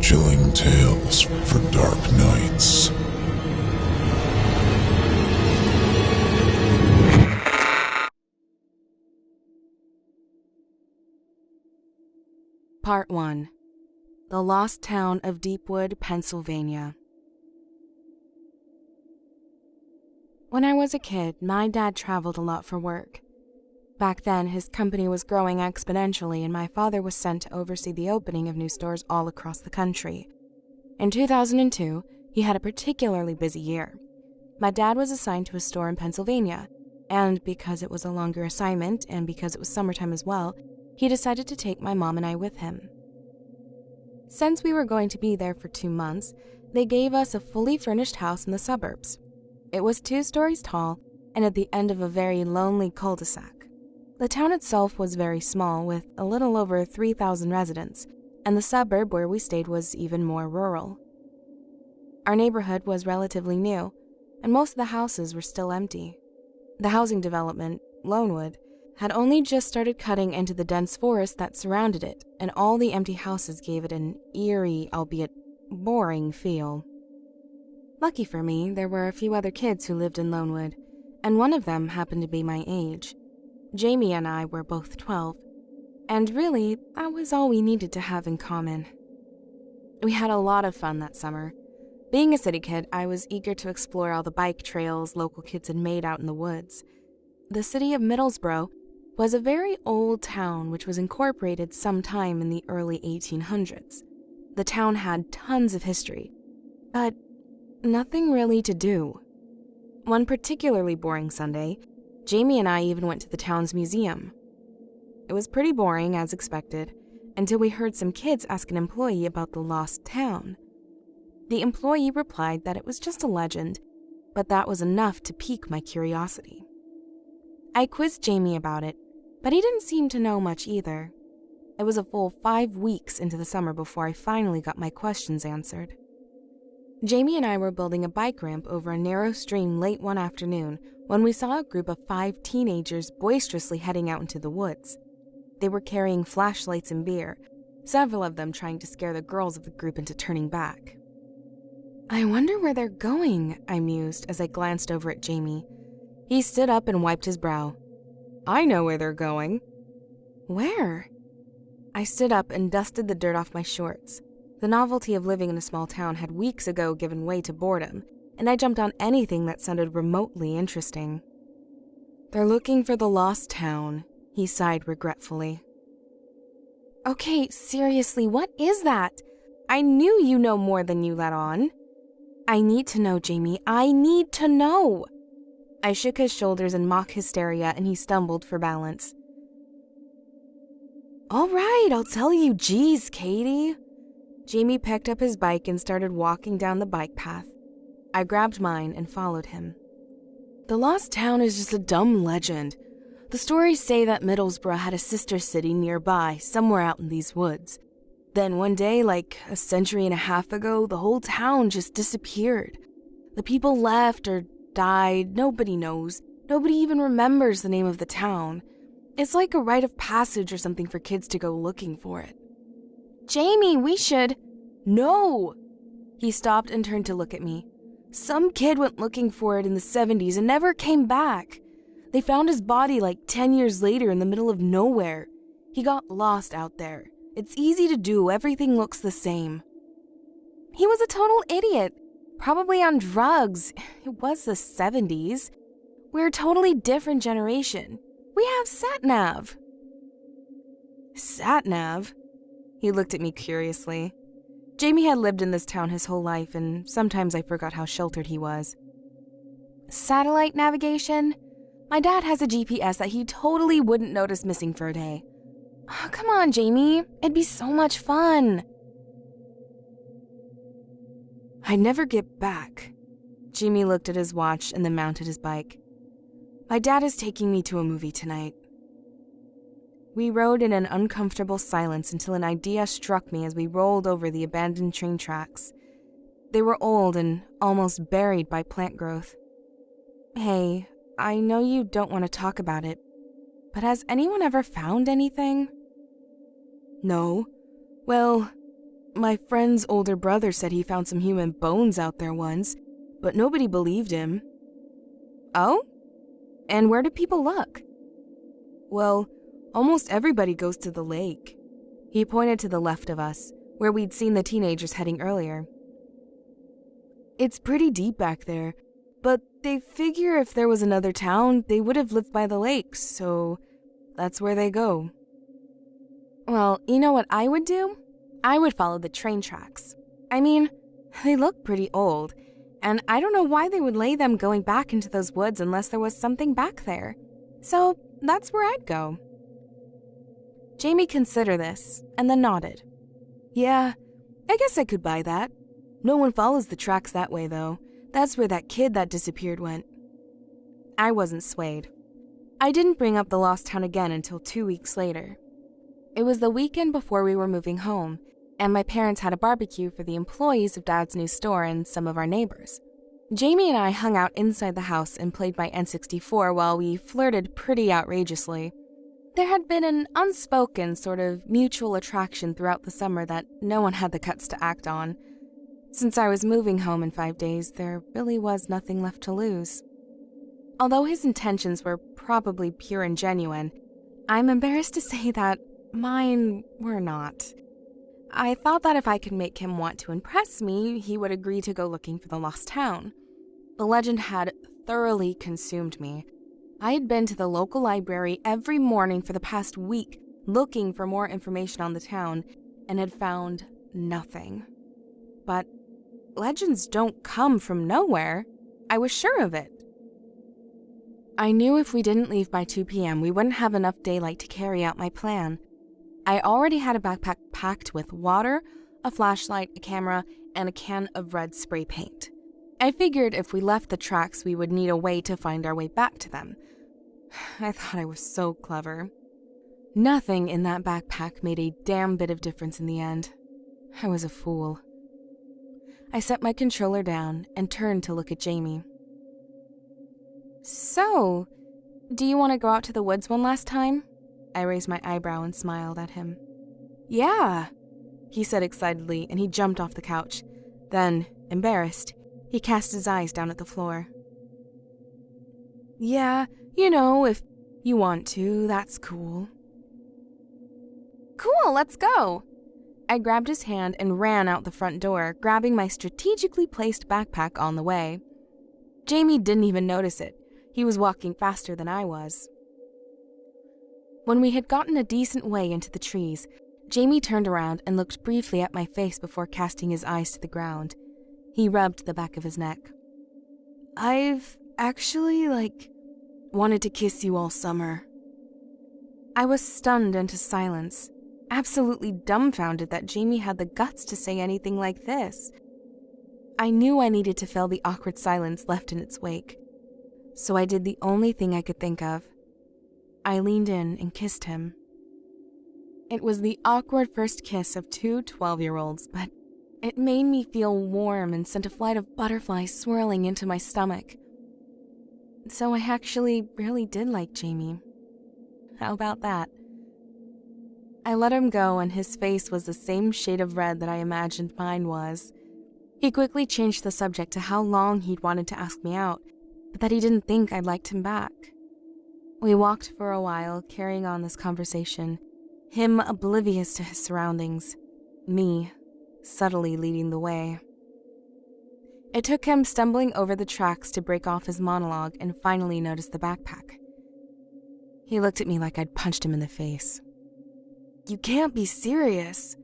chilling tales for dark nights. Part 1. The Lost Town of Deepwood, Pennsylvania. When I was a kid, my dad traveled a lot for work. Back then, his company was growing exponentially, and my father was sent to oversee the opening of new stores all across the country. In 2002, he had a particularly busy year. My dad was assigned to a store in Pennsylvania, and because it was a longer assignment and because it was summertime as well, he decided to take my mom and I with him. Since we were going to be there for 2 months, they gave us a fully furnished house in the suburbs. It was 2 stories tall and at the end of a very lonely cul-de-sac. The town itself was very small, with a little over 3,000 residents, and the suburb where we stayed was even more rural. Our neighborhood was relatively new, and most of the houses were still empty. The housing development, Lonewood, had only just started cutting into the dense forest that surrounded it, and all the empty houses gave it an eerie, albeit boring feel. Lucky for me, there were a few other kids who lived in Lonewood, and one of them happened to be my age. Jamie and I were both 12, and really, that was all we needed to have in common. We had a lot of fun that summer. Being a city kid, I was eager to explore all the bike trails local kids had made out in the woods. The city of Middlesbrough was a very old town which was incorporated sometime in the early 1800s. The town had tons of history, but nothing really to do. One particularly boring Sunday, Jamie and I even went to the town's museum. It was pretty boring, as expected, until we heard some kids ask an employee about the lost town. The employee replied that it was just a legend, but that was enough to pique my curiosity. I quizzed Jamie about it, but he didn't seem to know much either. It was a full 5 weeks into the summer before I finally got my questions answered. Jamie and I were building a bike ramp over a narrow stream late one afternoon when we saw a group of 5 teenagers boisterously heading out into the woods. They were carrying flashlights and beer, several of them trying to scare the girls of the group into turning back. I wonder where they're going, I mused as I glanced over at Jamie. He stood up and wiped his brow. I know where they're going. Where? I stood up and dusted the dirt off my shorts. The novelty of living in a small town had weeks ago given way to boredom, and I jumped on anything that sounded remotely interesting. They're looking for the lost town, he sighed regretfully. Okay, seriously, what is that? I knew you know more than you let on. I need to know, Jamie. I need to know. I shook his shoulders in mock hysteria, and he stumbled for balance. All right, I'll tell you. Geez, Katie. Jamie picked up his bike and started walking down the bike path. I grabbed mine and followed him. The lost town is just a dumb legend. The stories say that Middlesbrough had a sister city nearby, somewhere out in these woods. Then one day, like a century and a half ago, the whole town just disappeared. The people left or died, nobody knows. Nobody even remembers the name of the town. It's like a rite of passage or something for kids to go looking for it. Jamie, we should... No! He stopped and turned to look at me. Some kid went looking for it in the 70s and never came back. They found his body like 10 years later in the middle of nowhere. He got lost out there. It's easy to do, everything looks the same. He was a total idiot. Probably on drugs. It was the 70s. We're a totally different generation. We have sat-nav. Sat-nav? He looked at me curiously. Jamie had lived in this town his whole life, and sometimes I forgot how sheltered he was. Satellite navigation? My dad has a GPS that he totally wouldn't notice missing for a day. Oh, come on, Jamie. It'd be so much fun. I'd never get back. Jamie looked at his watch and then mounted his bike. My dad is taking me to a movie tonight. We rode in an uncomfortable silence until an idea struck me as we rolled over the abandoned train tracks. They were old and almost buried by plant growth. Hey, I know you don't want to talk about it, but has anyone ever found anything? No. Well, My friend's older brother said he found some human bones out there once, but nobody believed him. Oh? And where do people look? Well, almost everybody goes to the lake. He pointed to the left of us, where we'd seen the teenagers heading earlier. It's pretty deep back there, but they figure if there was another town, they would have lived by the lake, so that's where they go. Well, you know what I would do? I would follow the train tracks. I mean, they look pretty old, and I don't know why they would lay them going back into those woods unless there was something back there. So that's where I'd go. Jamie considered this, and then nodded. Yeah, I guess I could buy that. No one follows the tracks that way, though. That's where that kid that disappeared went. I wasn't swayed. I didn't bring up the lost town again until 2 weeks later. It was the weekend before we were moving home, and my parents had a barbecue for the employees of Dad's new store and some of our neighbors. Jamie and I hung out inside the house and played by N64 while we flirted pretty outrageously. There had been an unspoken sort of mutual attraction throughout the summer that no one had the guts to act on. Since I was moving home in 5 days, there really was nothing left to lose. Although his intentions were probably pure and genuine, I'm embarrassed to say that mine were not. I thought that if I could make him want to impress me, he would agree to go looking for the lost town. The legend had thoroughly consumed me. I had been to the local library every morning for the past week looking for more information on the town and had found nothing. But legends don't come from nowhere. I was sure of it. I knew if we didn't leave by 2 p.m., we wouldn't have enough daylight to carry out my plan. I already had a backpack packed with water, a flashlight, a camera, and a can of red spray paint. I figured if we left the tracks, we would need a way to find our way back to them. I thought I was so clever. Nothing in that backpack made a damn bit of difference in the end. I was a fool. I set my controller down and turned to look at Jamie. So, do you want to go out to the woods one last time? I raised my eyebrow and smiled at him. Yeah, he said excitedly, and he jumped off the couch. Then, embarrassed, he cast his eyes down at the floor. Yeah, if you want to, that's cool. Cool, let's go! I grabbed his hand and ran out the front door, grabbing my strategically placed backpack on the way. Jamie didn't even notice it. He was walking faster than I was. When we had gotten a decent way into the trees, Jamie turned around and looked briefly at my face before casting his eyes to the ground. He rubbed the back of his neck. I've actually, wanted to kiss you all summer. I was stunned into silence, absolutely dumbfounded that Jamie had the guts to say anything like this. I knew I needed to fill the awkward silence left in its wake, so I did the only thing I could think of. I leaned in and kissed him. It was the awkward first kiss of two 12-year-olds, but it made me feel warm and sent a flight of butterflies swirling into my stomach. So I actually really did like Jamie. How about that? I let him go, and his face was the same shade of red that I imagined mine was. He quickly changed the subject to how long he'd wanted to ask me out, but that he didn't think I'd liked him back. We walked for a while, carrying on this conversation, him oblivious to his surroundings, me subtly leading the way. It took him stumbling over the tracks to break off his monologue and finally notice the backpack. He looked at me like I'd punched him in the face. You can't be serious.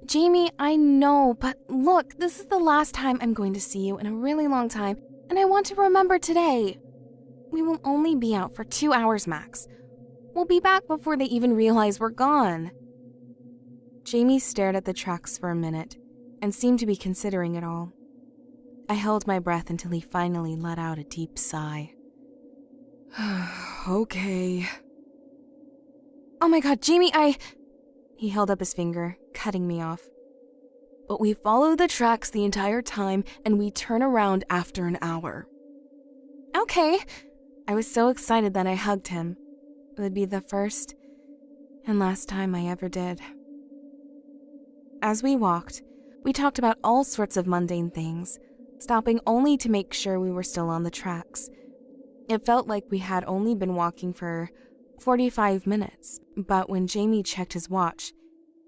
Jamie, I know, but look, this is the last time I'm going to see you in a really long time, and I want to remember today. We will only be out for 2 hours max. We'll be back before they even realize we're gone. Jamie stared at the tracks for a minute and seemed to be considering it all. I held my breath until he finally let out a deep sigh. Okay. Oh my god, Jamie, He held up his finger, cutting me off. But we follow the tracks the entire time, and we turn around after an hour. Okay. I was so excited that I hugged him. It would be the first and last time I ever did. As we walked, we talked about all sorts of mundane things, stopping only to make sure we were still on the tracks. It felt like we had only been walking for 45 minutes, but when Jamie checked his watch,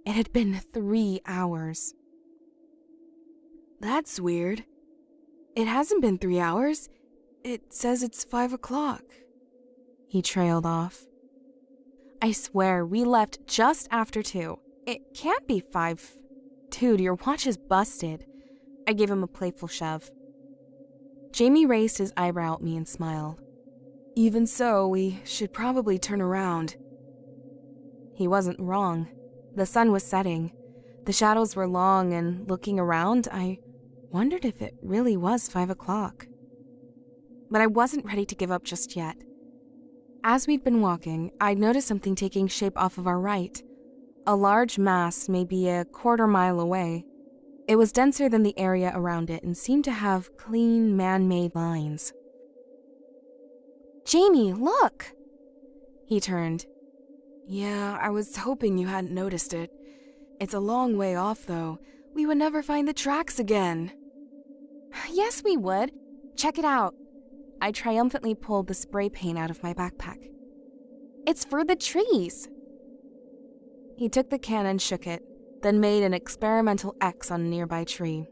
it had been 3 hours. That's weird. It hasn't been 3 hours. It says it's 5 o'clock. He trailed off. I swear, we left just after 2. It can't be 5. Dude, your watch is busted. I gave him a playful shove. Jamie raised his eyebrow at me and smiled. Even so, we should probably turn around. He wasn't wrong. The sun was setting. The shadows were long, and looking around, I wondered if it really was 5 o'clock. But I wasn't ready to give up just yet. As we'd been walking, I'd noticed something taking shape off of our right. A large mass, maybe a quarter-mile away. It was denser than the area around it and seemed to have clean, man-made lines. Jamie, look! He turned. Yeah, I was hoping you hadn't noticed it. It's a long way off, though. We would never find the tracks again. Yes, we would. Check it out. I triumphantly pulled the spray paint out of my backpack. It's for the trees. He took the can and shook it, then made an experimental X on a nearby tree.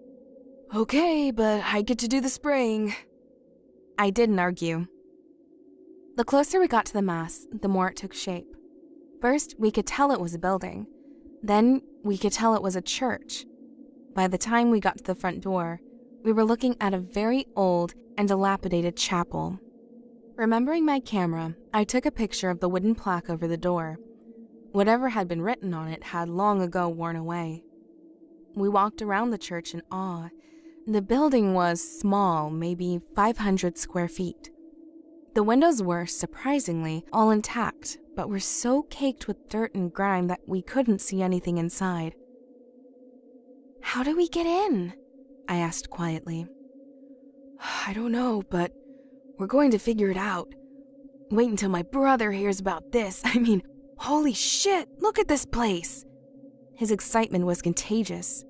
Okay, but I get to do the spraying. I didn't argue. The closer we got to the mass, the more it took shape. First, we could tell it was a building. Then, we could tell it was a church. By the time we got to the front door, we were looking at a very old and dilapidated chapel. Remembering my camera, I took a picture of the wooden plaque over the door. Whatever had been written on it had long ago worn away. We walked around the church in awe. The building was small, maybe 500 square feet. The windows were, surprisingly, all intact, but were so caked with dirt and grime that we couldn't see anything inside. How do we get in? I asked quietly. I don't know, but we're going to figure it out. Wait until my brother hears about this. Holy shit, look at this place! His excitement was contagious.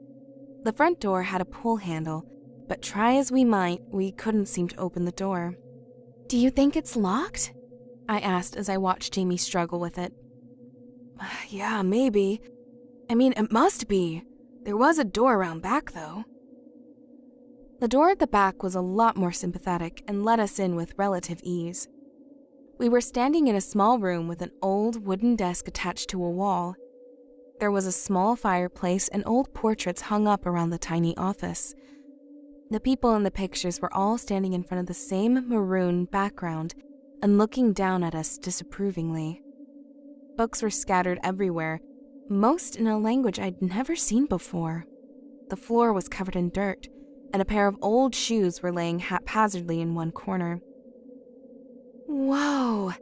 The front door had a pull handle, but try as we might, we couldn't seem to open the door. Do you think it's locked? I asked as I watched Jamie struggle with it. Yeah, maybe. It must be. There was a door around back, though. The door at the back was a lot more sympathetic and let us in with relative ease. We were standing in a small room with an old wooden desk attached to a wall. There was a small fireplace and old portraits hung up around the tiny office. The people in the pictures were all standing in front of the same maroon background and looking down at us disapprovingly. Books were scattered everywhere, most in a language I'd never seen before. The floor was covered in dirt, and a pair of old shoes were laying haphazardly in one corner. Whoa,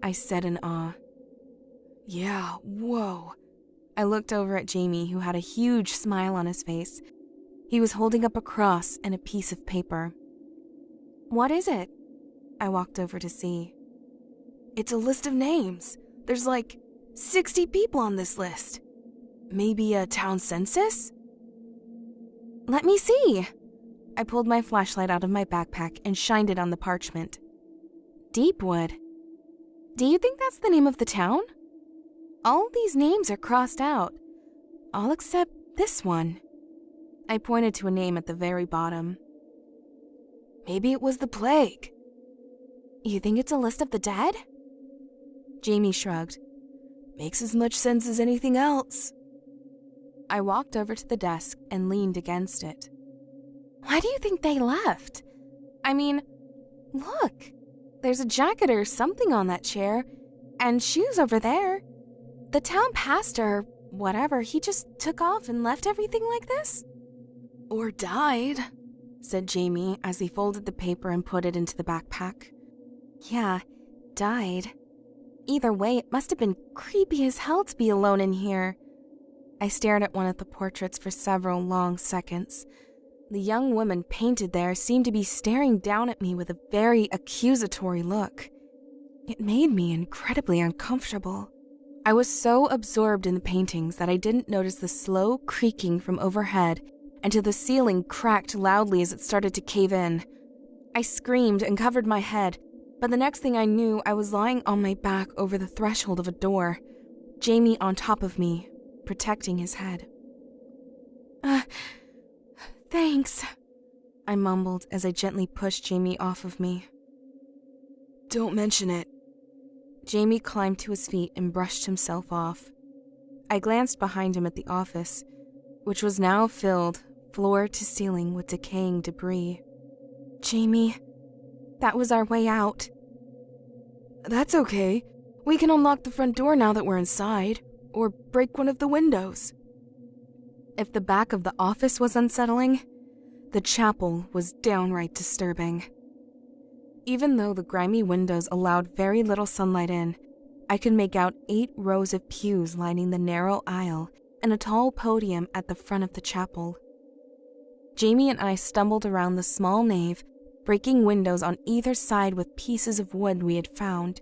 I said in awe. Yeah, whoa. I looked over at Jamie, who had a huge smile on his face. He was holding up a cross and a piece of paper. What is it? I walked over to see. It's a list of names. There's like 60 people on this list. Maybe a town census? Let me see. I pulled my flashlight out of my backpack and shined it on the parchment. Deepwood. Do you think that's the name of the town? All these names are crossed out. All except this one. I pointed to a name at the very bottom. Maybe it was the plague. You think it's a list of the dead? Jamie shrugged. Makes as much sense as anything else. I walked over to the desk and leaned against it. Why do you think they left? Look. There's a jacket or something on that chair, and shoes over there. The town pastor, whatever, he just took off and left everything like this? Or died, said Jamie as he folded the paper and put it into the backpack. Yeah, died. Either way, it must have been creepy as hell to be alone in here. I stared at one of the portraits for several long seconds. The young woman painted there seemed to be staring down at me with a very accusatory look. It made me incredibly uncomfortable. I was so absorbed in the paintings that I didn't notice the slow creaking from overhead until the ceiling cracked loudly as it started to cave in. I screamed and covered my head, but the next thing I knew, I was lying on my back over the threshold of a door, Jamie on top of me, protecting his head. Thanks, I mumbled as I gently pushed Jamie off of me. Don't mention it. Jamie climbed to his feet and brushed himself off. I glanced behind him at the office, which was now filled floor to ceiling with decaying debris. Jamie, that was our way out. That's okay. We can unlock the front door now that we're inside, or break one of the windows. If the back of the office was unsettling, the chapel was downright disturbing. Even though the grimy windows allowed very little sunlight in, I could make out 8 rows of pews lining the narrow aisle and a tall podium at the front of the chapel. Jamie and I stumbled around the small nave, breaking windows on either side with pieces of wood we had found.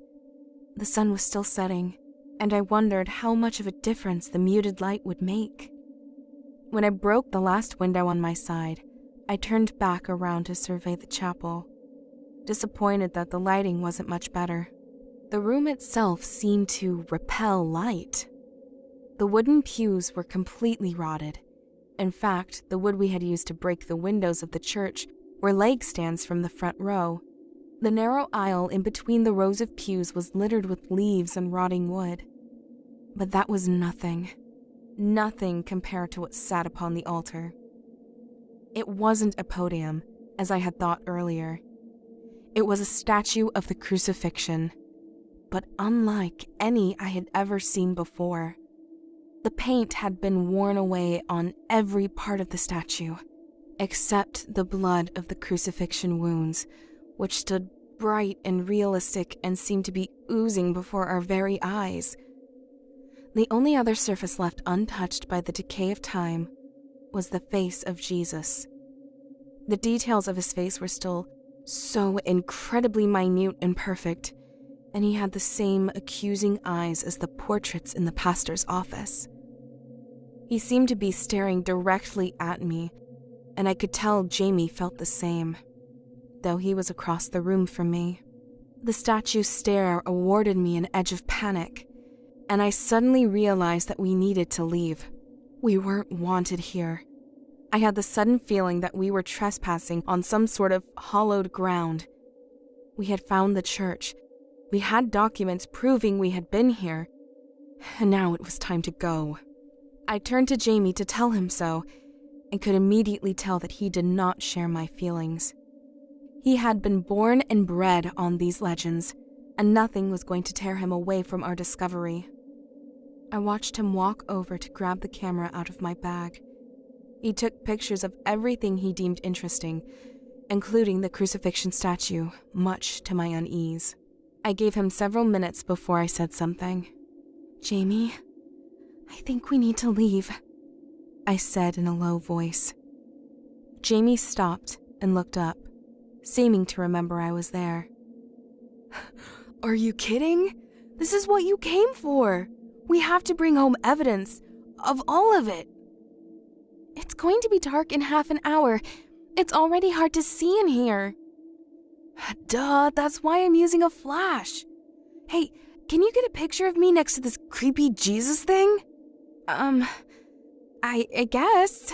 The sun was still setting, and I wondered how much of a difference the muted light would make. When I broke the last window on my side, I turned back around to survey the chapel, disappointed that the lighting wasn't much better. The room itself seemed to repel light. The wooden pews were completely rotted. In fact, the wood we had used to break the windows of the church were leg stands from the front row. The narrow aisle in between the rows of pews was littered with leaves and rotting wood. But that was nothing compared to what sat upon the altar. It wasn't a podium, as I had thought earlier. It was a statue of the crucifixion, but unlike any I had ever seen before. The paint had been worn away on every part of the statue, except the blood of the crucifixion wounds, which stood bright and realistic and seemed to be oozing before our very eyes. The only other surface left untouched by the decay of time was the face of Jesus. The details of his face were still so incredibly minute and perfect, and he had the same accusing eyes as the portraits in the pastor's office. He seemed to be staring directly at me, and I could tell Jamie felt the same, though he was across the room from me. The statue's stare awarded me an edge of panic, and I suddenly realized that we needed to leave. We weren't wanted here. I had the sudden feeling that we were trespassing on some sort of hallowed ground. We had found the church. We had documents proving we had been here, and now it was time to go. I turned to Jamie to tell him so, and could immediately tell that he did not share my feelings. He had been born and bred on these legends, and nothing was going to tear him away from our discovery. I watched him walk over to grab the camera out of my bag. He took pictures of everything he deemed interesting, including the crucifixion statue, much to my unease. I gave him several minutes before I said something. "Jamie, I think we need to leave," I said in a low voice. Jamie stopped and looked up, seeming to remember I was there. Are you kidding? This is what you came for. We have to bring home evidence of all of it. It's going to be dark in half an hour. It's already hard to see in here. Duh, that's why I'm using a flash. Hey, can you get a picture of me next to this creepy Jesus thing? I guess.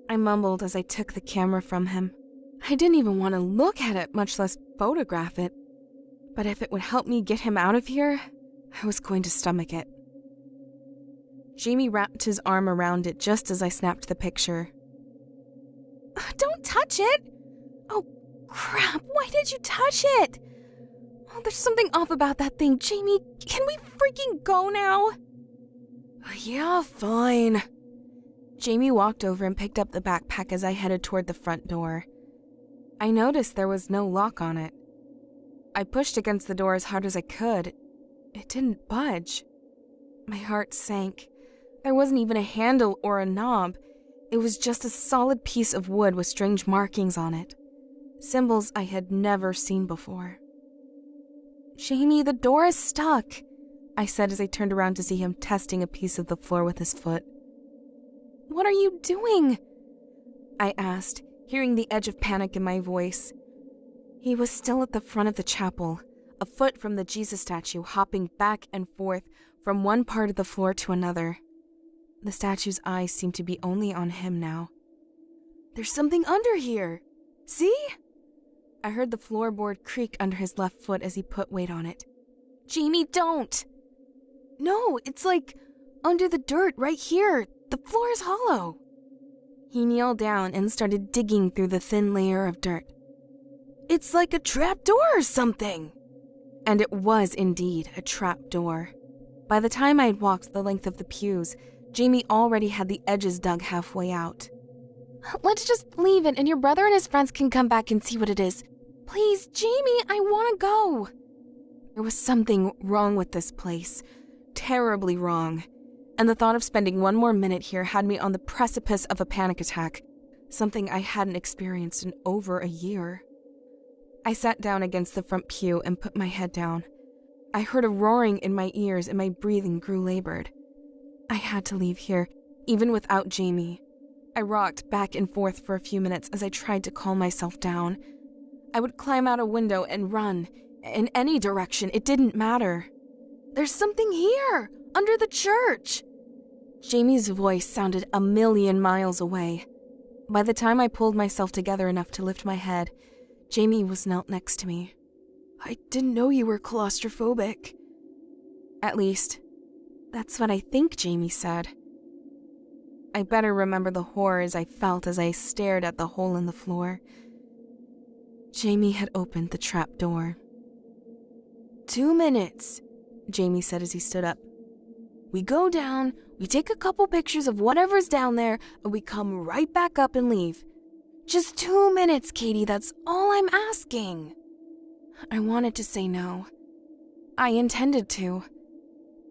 I mumbled as I took the camera from him. I didn't even want to look at it, much less photograph it. But if it would help me get him out of here, I was going to stomach it. Jamie wrapped his arm around it just as I snapped the picture. Don't touch it! Oh, crap, why did you touch it? Oh, there's something off about that thing. Jamie, can we freaking go now? Yeah, fine. Jamie walked over and picked up the backpack as I headed toward the front door. I noticed there was no lock on it. I pushed against the door as hard as I could. It didn't budge. My heart sank. There wasn't even a handle or a knob. It was just a solid piece of wood with strange markings on it. Symbols I had never seen before. "Jamie, the door is stuck," I said as I turned around to see him testing a piece of the floor with his foot. What are you doing? I asked, hearing the edge of panic in my voice. He was still at the front of the chapel, a foot from the Jesus statue, hopping back and forth from one part of the floor to another. The statue's eyes seemed to be only on him now. There's something under here. See? I heard the floorboard creak under his left foot as he put weight on it. Jamie, don't! No, it's like under the dirt right here. The floor is hollow. He kneeled down and started digging through the thin layer of dirt. It's like a trap door or something. And it was indeed a trap door. By the time I had walked the length of the pews, Jamie already had the edges dug halfway out. Let's just leave it and your brother and his friends can come back and see what it is. Please, Jamie, I want to go. There was something wrong with this place. Terribly wrong. And the thought of spending one more minute here had me on the precipice of a panic attack, something I hadn't experienced in over a year. I sat down against the front pew and put my head down. I heard a roaring in my ears and my breathing grew labored. I had to leave here, even without Jamie. I rocked back and forth for a few minutes as I tried to calm myself down. I would climb out a window and run. In any direction, it didn't matter. There's something here, under the church. Jamie's voice sounded a million miles away. By the time I pulled myself together enough to lift my head, Jamie was knelt next to me. I didn't know you were claustrophobic. At least, that's what I think Jamie said. I better remember the horrors I felt as I stared at the hole in the floor. Jamie had opened the trap door. 2 minutes, Jamie said as he stood up. We go down, we take a couple pictures of whatever's down there, and we come right back up and leave. Just 2 minutes, Katie, that's all I'm asking. I wanted to say no. I intended to.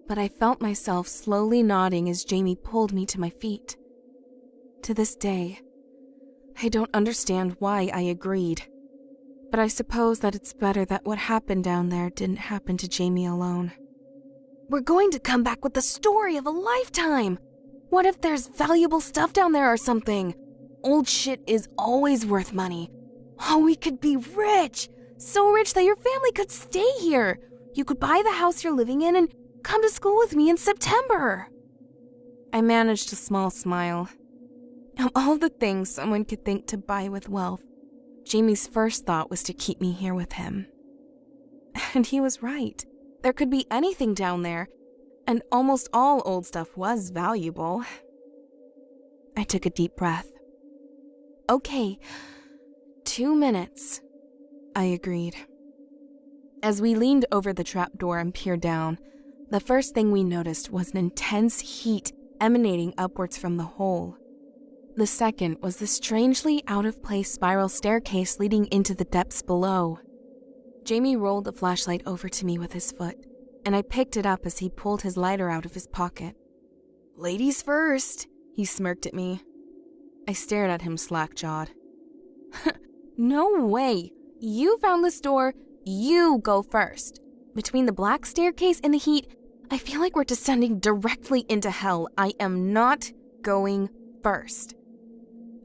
But I felt myself slowly nodding as Jamie pulled me to my feet. To this day, I don't understand why I agreed. But I suppose that it's better that what happened down there didn't happen to Jamie alone. We're going to come back with the story of a lifetime. What if there's valuable stuff down there or something? Old shit is always worth money. Oh, we could be rich. So rich that your family could stay here. You could buy the house you're living in and come to school with me in September. I managed a small smile. Of all the things someone could think to buy with wealth, Jamie's first thought was to keep me here with him. And he was right. There could be anything down there, and almost all old stuff was valuable. I took a deep breath. Okay, 2 minutes, I agreed. As we leaned over the trapdoor and peered down, the first thing we noticed was an intense heat emanating upwards from the hole. The second was the strangely out-of-place spiral staircase leading into the depths below. Jamie rolled the flashlight over to me with his foot, and I picked it up as he pulled his lighter out of his pocket. Ladies first, he smirked at me. I stared at him slack-jawed. No way! You found this door, you go first. Between the black staircase and the heat, I feel like we're descending directly into hell. I am not going first.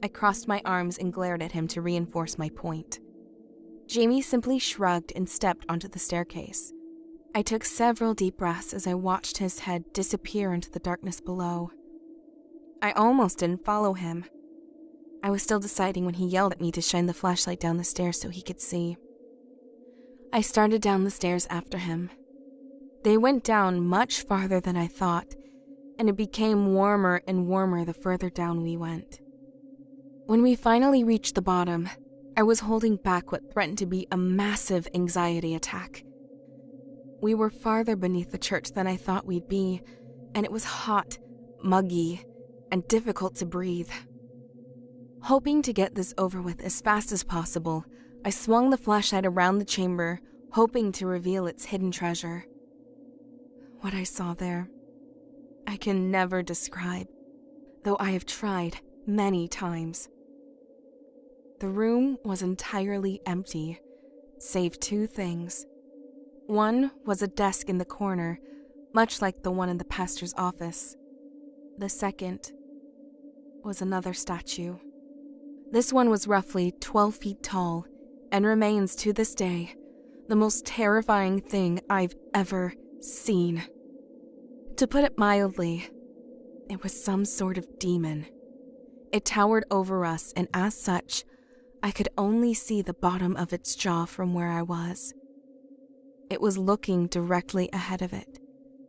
I crossed my arms and glared at him to reinforce my point. Jamie simply shrugged and stepped onto the staircase. I took several deep breaths as I watched his head disappear into the darkness below. I almost didn't follow him. I was still deciding when he yelled at me to shine the flashlight down the stairs so he could see. I started down the stairs after him. They went down much farther than I thought, and it became warmer and warmer the further down we went. When we finally reached the bottom, I was holding back what threatened to be a massive anxiety attack. We were farther beneath the church than I thought we'd be, and it was hot, muggy, and difficult to breathe. Hoping to get this over with as fast as possible, I swung the flashlight around the chamber, hoping to reveal its hidden treasure. What I saw there, I can never describe, though I have tried many times. The room was entirely empty, save two things. One was a desk in the corner, much like the one in the pastor's office. The second was another statue. This one was roughly 12 feet tall and remains to this day the most terrifying thing I've ever seen. To put it mildly, it was some sort of demon. It towered over us, and as such, I could only see the bottom of its jaw from where I was. It was looking directly ahead of it,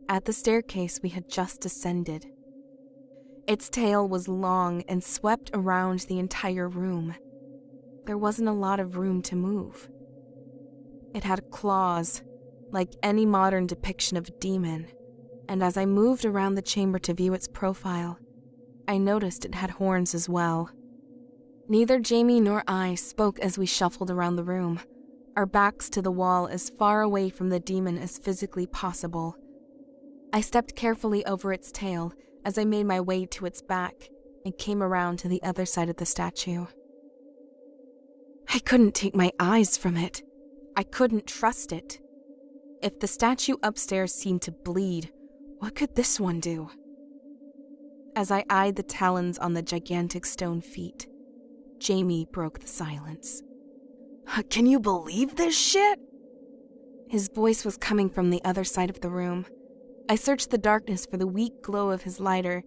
at the staircase we had just descended. Its tail was long and swept around the entire room. There wasn't a lot of room to move. It had claws, like any modern depiction of a demon, and as I moved around the chamber to view its profile, I noticed it had horns as well. Neither Jamie nor I spoke as we shuffled around the room, our backs to the wall as far away from the demon as physically possible. I stepped carefully over its tail as I made my way to its back and came around to the other side of the statue. I couldn't take my eyes from it. I couldn't trust it. If the statue upstairs seemed to bleed, what could this one do? As I eyed the talons on the gigantic stone feet, Jamie broke the silence. Can you believe this shit? His voice was coming from the other side of the room. I searched the darkness for the weak glow of his lighter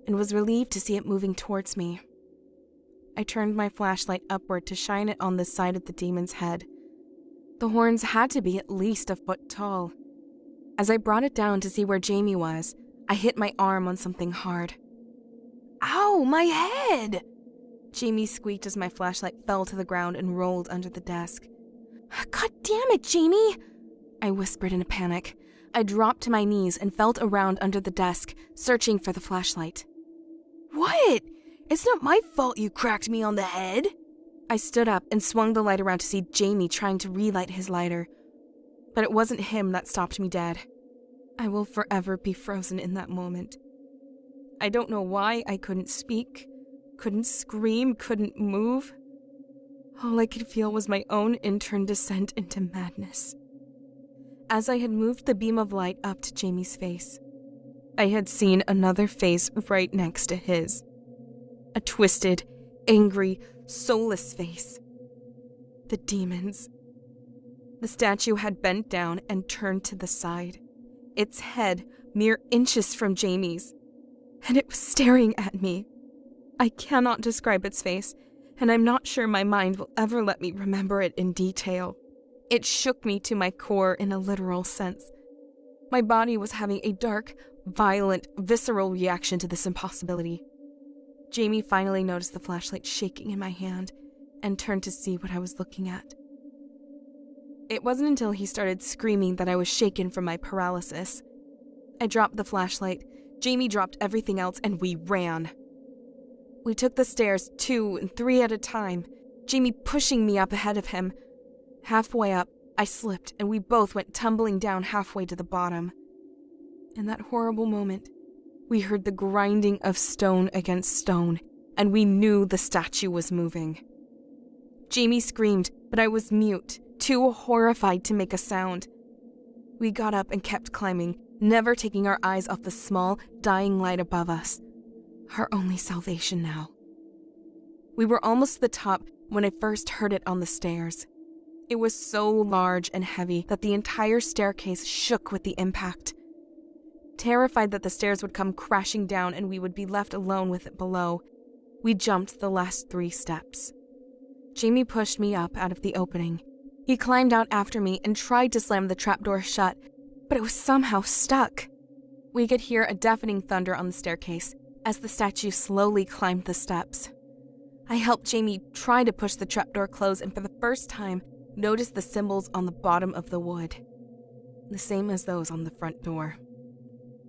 and was relieved to see it moving towards me. I turned my flashlight upward to shine it on the side of the demon's head. The horns had to be at least a foot tall. As I brought it down to see where Jamie was, I hit my arm on something hard. Ow, my head! Jamie squeaked as my flashlight fell to the ground and rolled under the desk. God damn it, Jamie! I whispered in a panic. I dropped to my knees and felt around under the desk, searching for the flashlight. What? It's not my fault you cracked me on the head. I stood up and swung the light around to see Jamie trying to relight his lighter. But it wasn't him that stopped me dead. I will forever be frozen in that moment. I don't know why I couldn't speak, couldn't scream, couldn't move. All I could feel was my own internal descent into madness. As I had moved the beam of light up to Jamie's face, I had seen another face right next to his. A twisted, angry, soulless face. The demon's. The statue had bent down and turned to the side, its head mere inches from Jamie's, and it was staring at me. I cannot describe its face, and I'm not sure my mind will ever let me remember it in detail. It shook me to my core in a literal sense. My body was having a dark, violent, visceral reaction to this impossibility. Jamie finally noticed the flashlight shaking in my hand and turned to see what I was looking at. It wasn't until he started screaming that I was shaken from my paralysis. I dropped the flashlight, Jamie dropped everything else, and we ran. We took the stairs 2 and 3 at a time, Jamie pushing me up ahead of him. Halfway up, I slipped, and we both went tumbling down halfway to the bottom. In that horrible moment, we heard the grinding of stone against stone, and we knew the statue was moving. Jamie screamed, but I was mute, too horrified to make a sound. We got up and kept climbing, never taking our eyes off the small, dying light above us. Our only salvation now. We were almost to the top when I first heard it on the stairs. It was so large and heavy that the entire staircase shook with the impact. Terrified that the stairs would come crashing down and we would be left alone with it below, we jumped the last 3 steps. Jamie pushed me up out of the opening. He climbed out after me and tried to slam the trapdoor shut, but it was somehow stuck. We could hear a deafening thunder on the staircase as the statue slowly climbed the steps. I helped Jamie try to push the trapdoor closed and for the first time noticed the symbols on the bottom of the wood, the same as those on the front door.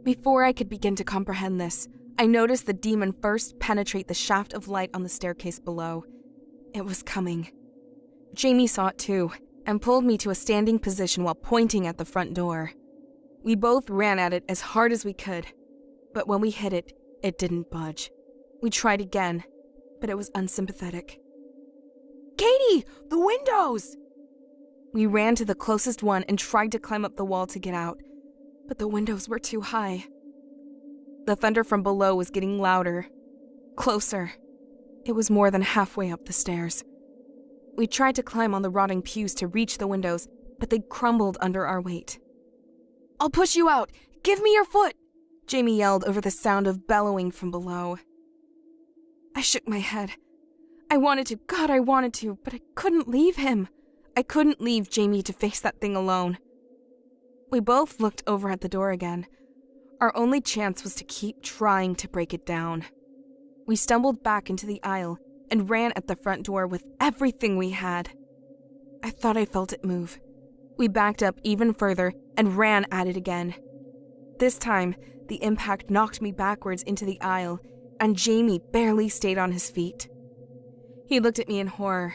Before I could begin to comprehend this, I noticed the demon first penetrate the shaft of light on the staircase below. It was coming. Jamie saw it too, and pulled me to a standing position while pointing at the front door. We both ran at it as hard as we could, but when we hit it, it didn't budge. We tried again, but it was unsympathetic. Katie, the windows! We ran to the closest one and tried to climb up the wall to get out, but the windows were too high. The thunder from below was getting louder, closer. It was more than halfway up the stairs. We tried to climb on the rotting pews to reach the windows, but they crumbled under our weight. "I'll push you out! Give me your foot!" Jamie yelled over the sound of bellowing from below. I shook my head. I wanted to, but I couldn't leave him. I couldn't leave Jamie to face that thing alone. We both looked over at the door again. Our only chance was to keep trying to break it down. We stumbled back into the aisle and ran at the front door with everything we had. I thought I felt it move. We backed up even further and ran at it again. This time, the impact knocked me backwards into the aisle, and Jamie barely stayed on his feet. He looked at me in horror,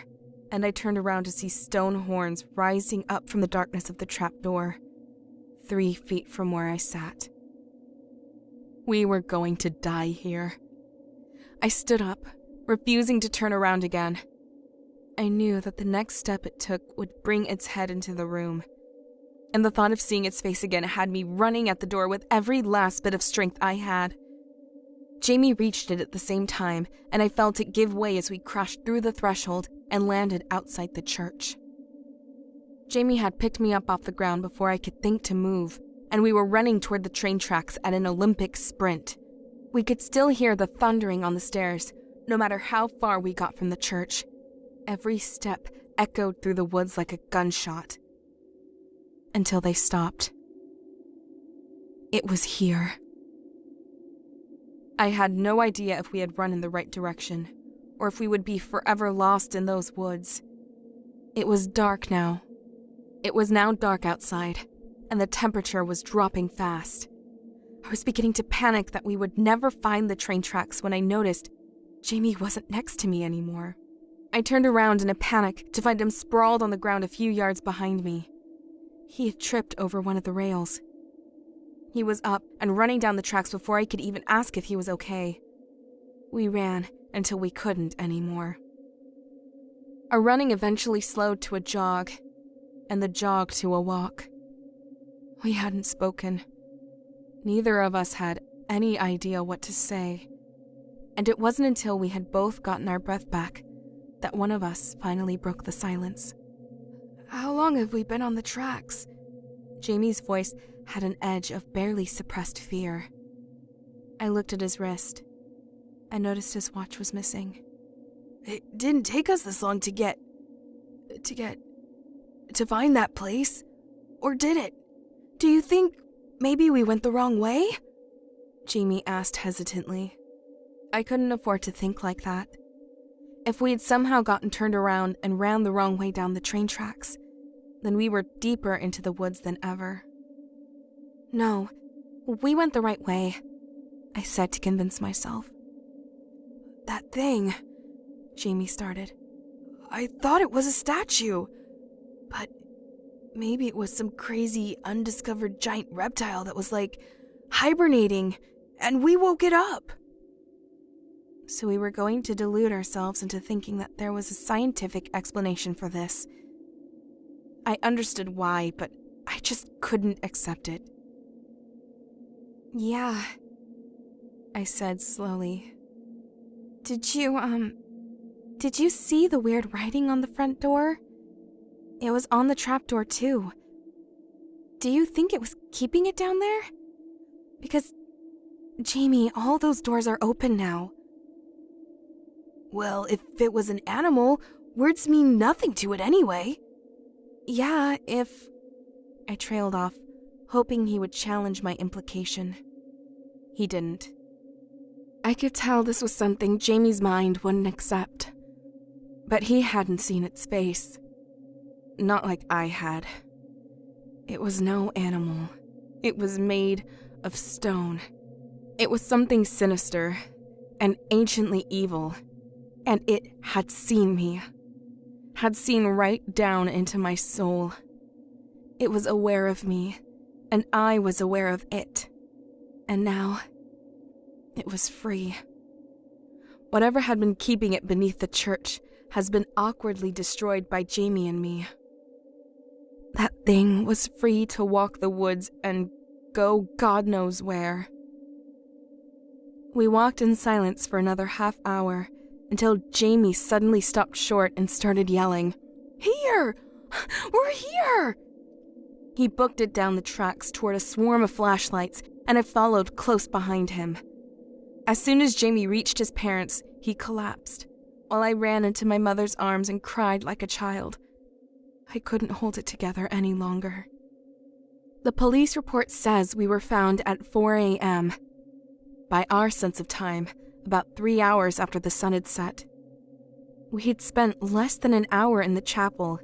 and I turned around to see stone horns rising up from the darkness of the trapdoor, 3 feet from where I sat. We were going to die here. I stood up, refusing to turn around again. I knew that the next step it took would bring its head into the room, and the thought of seeing its face again had me running at the door with every last bit of strength I had. Jamie reached it at the same time, and I felt it give way as we crashed through the threshold and landed outside the church. Jamie had picked me up off the ground before I could think to move, and we were running toward the train tracks at an Olympic sprint. We could still hear the thundering on the stairs, no matter how far we got from the church. Every step echoed through the woods like a gunshot. Until they stopped. It was here. I had no idea if we had run in the right direction, or if we would be forever lost in those woods. It was dark now. It was now dark outside, and the temperature was dropping fast. I was beginning to panic that we would never find the train tracks when I noticed Jamie wasn't next to me anymore. I turned around in a panic to find him sprawled on the ground a few yards behind me. He had tripped over one of the rails. He was up and running down the tracks before I could even ask if he was okay. We ran until we couldn't anymore. Our running eventually slowed to a jog, and the jog to a walk. We hadn't spoken. Neither of us had any idea what to say, and it wasn't until we had both gotten our breath back that one of us finally broke the silence. "How long have we been on the tracks?" Jamie's voice had an edge of barely suppressed fear. I looked at his wrist. I noticed his watch was missing. "It didn't take us this long to find that place. Or did it? Do you think maybe we went the wrong way?" Jamie asked hesitantly. I couldn't afford to think like that. If we had somehow gotten turned around and ran the wrong way down the train tracks, then we were deeper into the woods than ever. "No, we went the right way," I said to convince myself. "That thing," Jamie started. "I thought it was a statue, but maybe it was some crazy undiscovered giant reptile that was hibernating, and we woke it up." So we were going to delude ourselves into thinking that there was a scientific explanation for this. I understood why, but I just couldn't accept it. "Yeah," I said slowly. Did you see the weird writing on the front door? It was on the trapdoor too. Do you think it was keeping it down there? Because, Jamie, all those doors are open now." "Well, if it was an animal, words mean nothing to it anyway." "Yeah, if..." I trailed off, hoping he would challenge my implication. He didn't. I could tell this was something Jamie's mind wouldn't accept. But he hadn't seen its face. Not like I had. It was no animal. It was made of stone. It was something sinister and anciently evil. And it had seen me. Had seen right down into my soul. It was aware of me, and I was aware of it. And now, it was free. Whatever had been keeping it beneath the church has been awkwardly destroyed by Jamie and me. That thing was free to walk the woods and go God knows where. We walked in silence for another half hour until Jamie suddenly stopped short and started yelling, "Here! We're here!" He booked it down the tracks toward a swarm of flashlights, and I followed close behind him. As soon as Jamie reached his parents, he collapsed, while I ran into my mother's arms and cried like a child. I couldn't hold it together any longer. The police report says we were found at 4 a.m. By our sense of time, about 3 hours after the sun had set. We had spent less than an hour in the chapel,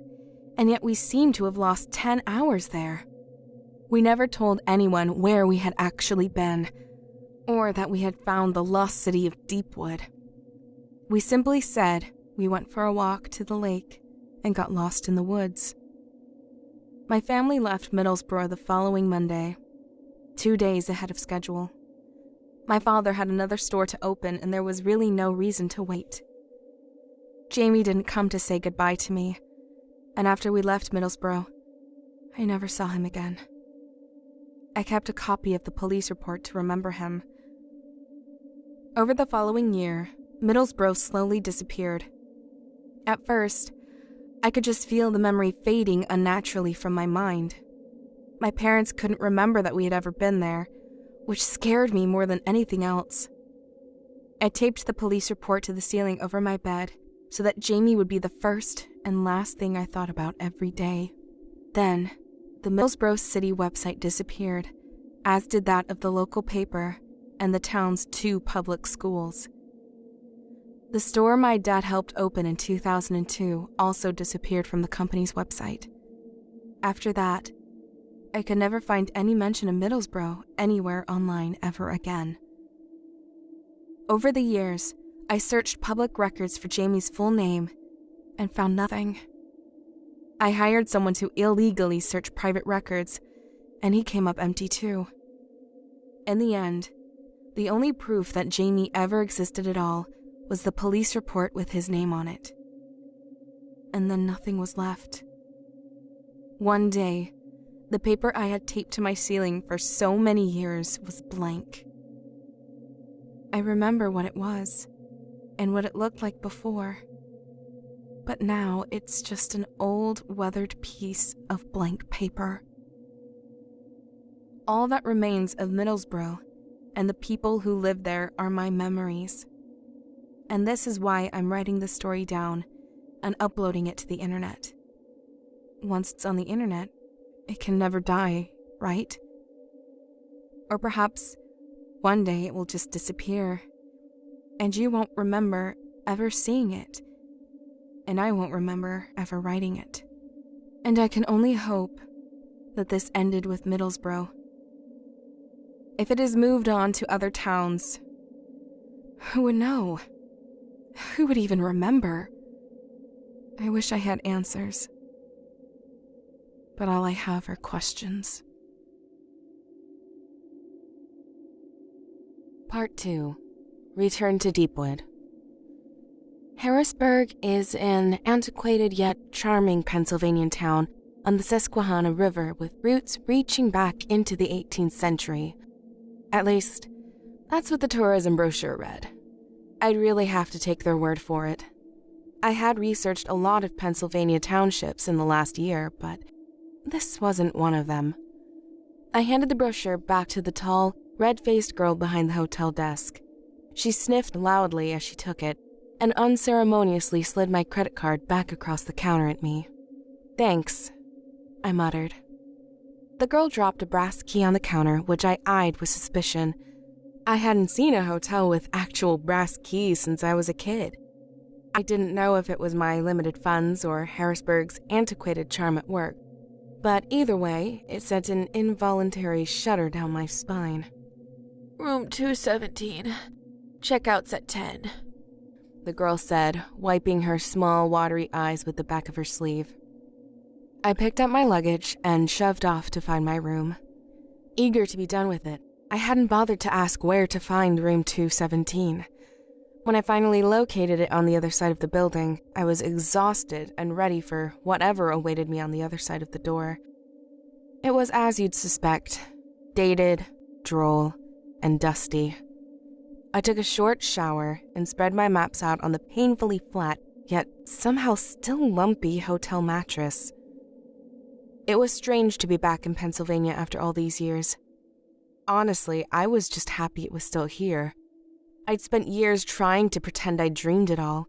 and yet we seemed to have lost 10 hours there. We never told anyone where we had actually been, or that we had found the lost city of Deepwood. We simply said we went for a walk to the lake and got lost in the woods. My family left Middlesbrough the following Monday, 2 days ahead of schedule. My father had another store to open, and there was really no reason to wait. Jamie didn't come to say goodbye to me, and after we left Middlesbrough, I never saw him again. I kept a copy of the police report to remember him. Over the following year, Middlesbrough slowly disappeared. At first, I could just feel the memory fading unnaturally from my mind. My parents couldn't remember that we had ever been there, which scared me more than anything else. I taped the police report to the ceiling over my bed so that Jamie would be the first and last thing I thought about every day. Then, the Middlesbrough City website disappeared, as did that of the local paper and the town's 2 public schools. The store my dad helped open in 2002 also disappeared from the company's website. After that, I could never find any mention of Middlesbrough anywhere online ever again. Over the years, I searched public records for Jamie's full name and found nothing. I hired someone to illegally search private records, and he came up empty too. In the end, the only proof that Jamie ever existed at all was the police report with his name on it. And then nothing was left. One day, the paper I had taped to my ceiling for so many years was blank. I remember what it was, and what it looked like before. But now it's just an old, weathered piece of blank paper. All that remains of Middlesbrough and the people who live there are my memories. And this is why I'm writing this story down and uploading it to the internet. Once it's on the internet, it can never die, right? Or perhaps one day it will just disappear, and you won't remember ever seeing it, and I won't remember ever writing it. And I can only hope that this ended with Middlesbrough. If it has moved on to other towns, who would know? Who would even remember? I wish I had answers. But all I have are questions. Part 2. Return to Deepwood. Harrisburg is an antiquated yet charming Pennsylvania town on the Susquehanna River with roots reaching back into the 18th century. At least, that's what the tourism brochure read. I'd really have to take their word for it. I had researched a lot of Pennsylvania townships in the last year, but this wasn't one of them. I handed the brochure back to the tall, red-faced girl behind the hotel desk. She sniffed loudly as she took it, and unceremoniously slid my credit card back across the counter at me. "Thanks," I muttered. The girl dropped a brass key on the counter, which I eyed with suspicion. I hadn't seen a hotel with actual brass keys since I was a kid. I didn't know if it was my limited funds or Harrisburg's antiquated charm at work, but either way, it sent an involuntary shudder down my spine. "Room 217. Checkout's at 10. The girl said, wiping her small, watery eyes with the back of her sleeve. I picked up my luggage and shoved off to find my room. Eager to be done with it, I hadn't bothered to ask where to find room 217. When I finally located it on the other side of the building, I was exhausted and ready for whatever awaited me on the other side of the door. It was as you'd suspect, Dated, droll, and dusty. I took a short shower and spread my maps out on the painfully flat, yet somehow still lumpy hotel mattress. It was strange to be back in Pennsylvania after all these years. Honestly, I was just happy it was still here. I'd spent years trying to pretend I dreamed it all,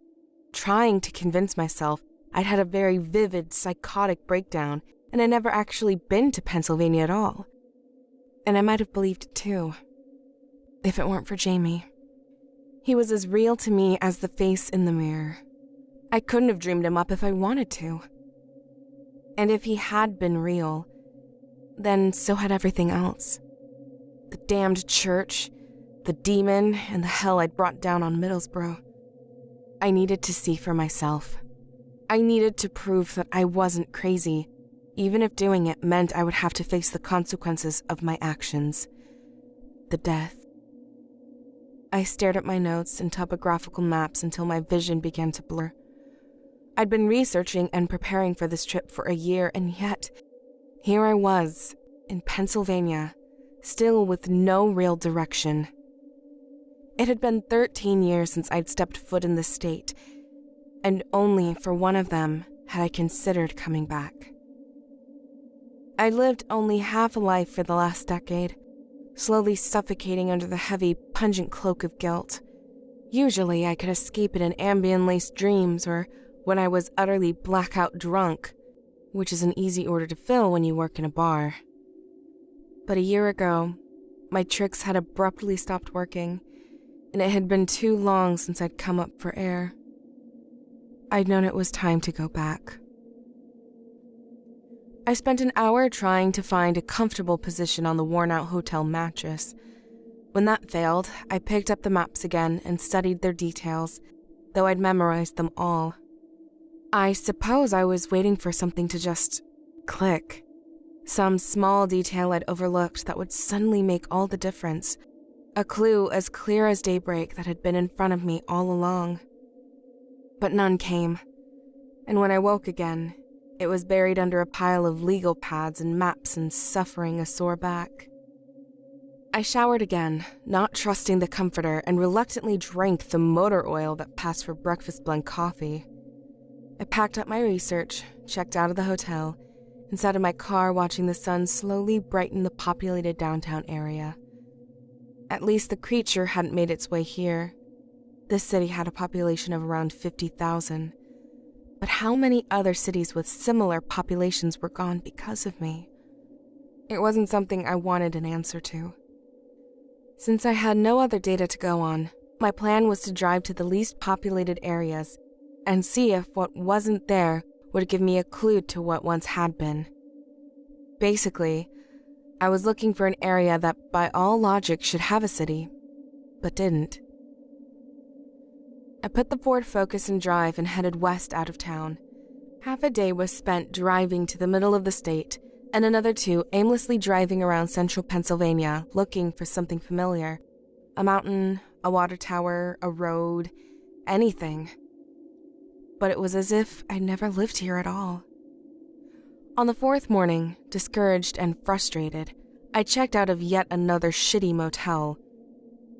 trying to convince myself I'd had a very vivid, psychotic breakdown and I'd never actually been to Pennsylvania at all. And I might have believed it too, if it weren't for Jamie. He was as real to me as the face in the mirror. I couldn't have dreamed him up if I wanted to. And if he had been real, then so had everything else. The damned church, the demon, and the hell I'd brought down on Middlesbrough. I needed to see for myself. I needed to prove that I wasn't crazy, even if doing it meant I would have to face the consequences of my actions. The death. I stared at my notes and topographical maps until my vision began to blur. I'd been researching and preparing for this trip for a year, and yet, here I was, in Pennsylvania, still with no real direction. It had been 13 years since I'd stepped foot in the state, and only for one of them had I considered coming back. I'd lived only half a life for the last decade, slowly suffocating under the heavy, pungent cloak of guilt. Usually I could escape it in Ambien-laced dreams or when I was utterly blackout drunk, which is an easy order to fill when you work in a bar. But a year ago, my tricks had abruptly stopped working, and it had been too long since I'd come up for air. I'd known it was time to go back. I spent an hour trying to find a comfortable position on the worn-out hotel mattress. When that failed, I picked up the maps again and studied their details, though I'd memorized them all. I suppose I was waiting for something to just click. Some small detail I'd overlooked that would suddenly make all the difference. A clue as clear as daybreak that had been in front of me all along. But none came. And when I woke again, it was buried under a pile of legal pads and maps and suffering a sore back. I showered again, not trusting the comforter, and reluctantly drank the motor oil that passed for breakfast blend coffee. I packed up my research, checked out of the hotel, and sat in my car watching the sun slowly brighten the populated downtown area. At least the creature hadn't made its way here. This city had a population of around 50,000. But how many other cities with similar populations were gone because of me? It wasn't something I wanted an answer to. Since I had no other data to go on, my plan was to drive to the least populated areas and see if what wasn't there would give me a clue to what once had been. Basically, I was looking for an area that by all logic should have a city, but didn't. I put the Ford Focus in drive and headed west out of town. Half a day was spent driving to the middle of the state, and another 2 aimlessly driving around central Pennsylvania looking for something familiar. A mountain, a water tower, a road, anything. But it was as if I'd never lived here at all. On the 4th morning, discouraged and frustrated, I checked out of yet another shitty motel.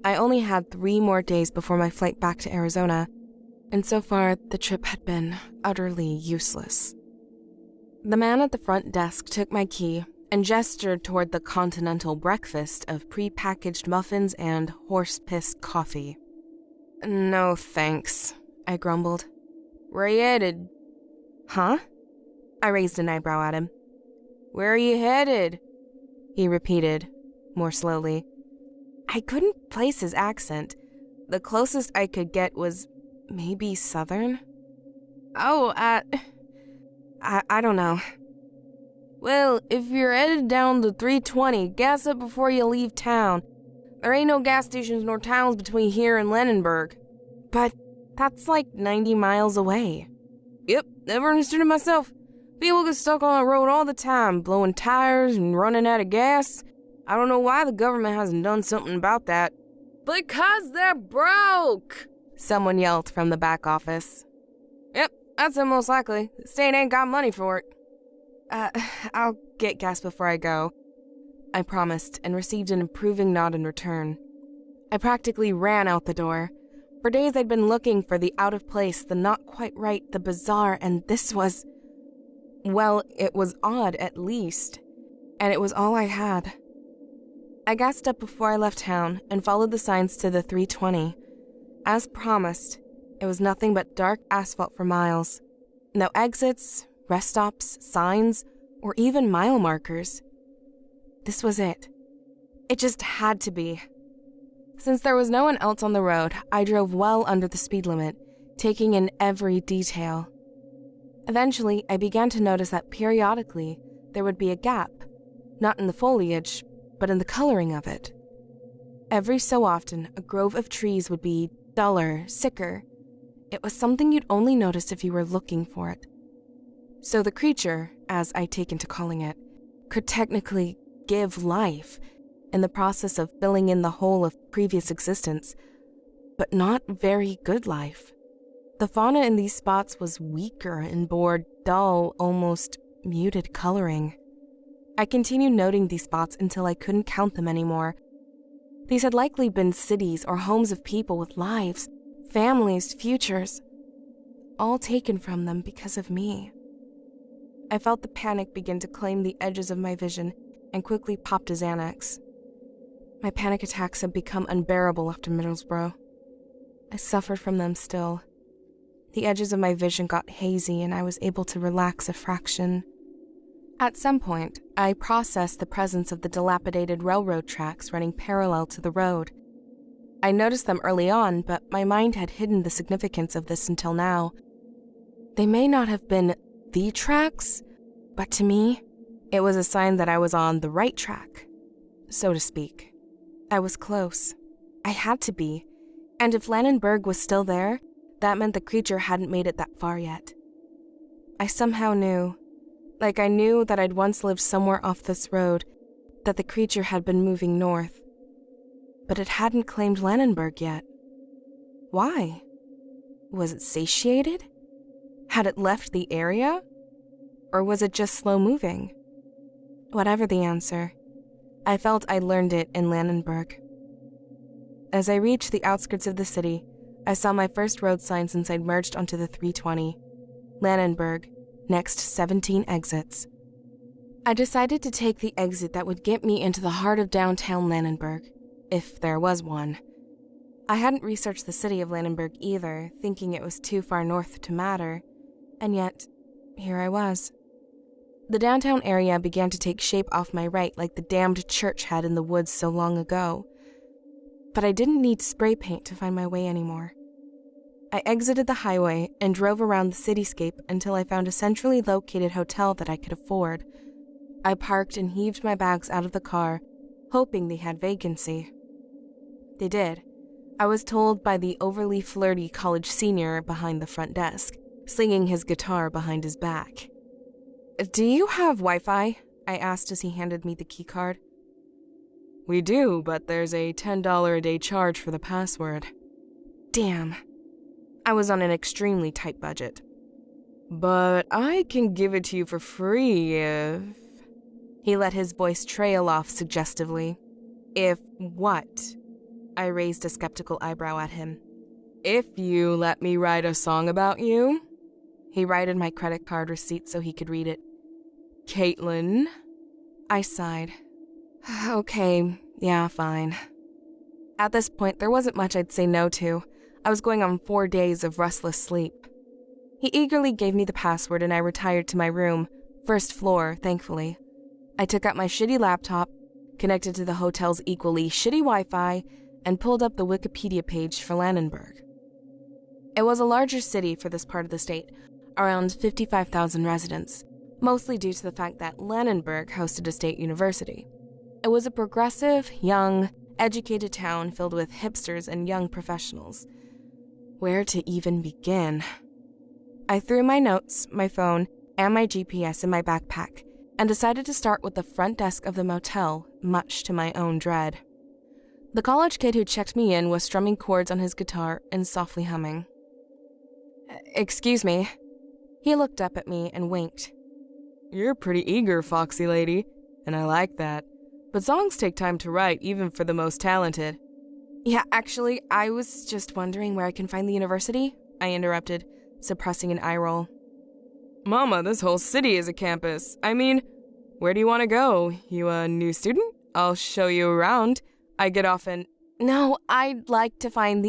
I only had 3 more days before my flight back to Arizona, and so far the trip had been utterly useless. The man at the front desk took my key and gestured toward the continental breakfast of pre-packaged muffins and horse-piss coffee. "No thanks," I grumbled. "Where you headed?" "Huh?" I raised an eyebrow at him. "Where are you headed?" he repeated, more slowly. I couldn't place his accent. The closest I could get was maybe Southern. "Oh, I don't know." "Well, if you're headed down the 320, gas up before you leave town. There ain't no gas stations nor towns between here and Leninburg." "But that's like 90 miles away." "Yep, never understood it myself. People get stuck on the road all the time, blowing tires and running out of gas. I don't know why the government hasn't done something about that." "Because they're broke!" someone yelled from the back office. "Yep, that's it most likely. The state ain't got money for it." I'll get gas before I go. I promised, and received an approving nod in return. I practically ran out the door. For days I'd been looking for the out of place, the not quite right, the bizarre, and this was... well, it was odd at least, and it was all I had. I gassed up before I left town and followed the signs to the 320. As promised, it was nothing but dark asphalt for miles. No exits, rest stops, signs, or even mile markers. This was it. It just had to be. Since there was no one else on the road, I drove well under the speed limit, taking in every detail. Eventually, I began to notice that periodically there would be a gap, not in the foliage, but in the coloring of it. Every so often, a grove of trees would be duller, sicker. It was something you'd only notice if you were looking for it. So the creature, as I'd taken to calling it, could technically give life in the process of filling in the hole of previous existence, but not very good life. The fauna in these spots was weaker and bore dull, almost muted coloring. I continued noting these spots until I couldn't count them anymore. These had likely been cities or homes of people with lives, families, futures, all taken from them because of me. I felt the panic begin to claim the edges of my vision and quickly popped a Xanax. My panic attacks had become unbearable after Middlesbrough. I suffered from them still. The edges of my vision got hazy and I was able to relax a fraction. At some point, I processed the presence of the dilapidated railroad tracks running parallel to the road. I noticed them early on, but my mind had hidden the significance of this until now. They may not have been the tracks, but to me, it was a sign that I was on the right track, so to speak. I was close. I had to be. And if Lannenberg was still there, that meant the creature hadn't made it that far yet. I somehow knew, like I knew that I'd once lived somewhere off this road, that the creature had been moving north. But it hadn't claimed Lannenberg yet. Why? Was it satiated? Had it left the area? Or was it just slow moving? Whatever the answer, I felt I learned it in Lannenberg. As I reached the outskirts of the city, I saw my first road sign since I'd merged onto the 320. Lannenberg, next 17 exits. I decided to take the exit that would get me into the heart of downtown Lannenberg, if there was one. I hadn't researched the city of Lannenberg either, thinking it was too far north to matter, and yet, here I was. The downtown area began to take shape off my right like the damned church had in the woods so long ago. But I didn't need spray paint to find my way anymore. I exited the highway and drove around the cityscape until I found a centrally located hotel that I could afford. I parked and heaved my bags out of the car, hoping they had vacancy. They did. I was told by the overly flirty college senior behind the front desk, slinging his guitar behind his back. "Do you have Wi-Fi?" I asked as he handed me the keycard. "We do, but there's a $10 a day charge for the password." Damn. I was on an extremely tight budget. "But I can give it to you for free if..." He let his voice trail off suggestively. "If what?" I raised a skeptical eyebrow at him. "If you let me write a song about you." He wrote my credit card receipt so he could read it. "Caitlin." I sighed. Okay, yeah, fine. At this point, there wasn't much I'd say no to. I was going on 4 days of restless sleep. He eagerly gave me the password and I retired to my room, first floor, thankfully. I took out my shitty laptop, connected to the hotel's equally shitty Wi-Fi, and pulled up the Wikipedia page for Lannenberg. It was a larger city for this part of the state, around 55,000 residents, mostly due to the fact that Lannenberg hosted a state university. It was a progressive, young, educated town filled with hipsters and young professionals. Where to even begin? I threw my notes, my phone, and my GPS in my backpack, and decided to start with the front desk of the motel, much to my own dread. The college kid who checked me in was strumming chords on his guitar and softly humming. "Excuse me." He looked up at me and winked. "You're pretty eager, foxy lady, and I like that. But songs take time to write, even for the most talented. Yeah, actually, I was just wondering where I can find the university, I interrupted, suppressing an eye roll. Mama, this whole city is a campus. I mean, where do you want to go? You a new student? I'll show you around. I get off in... No, I'd like to find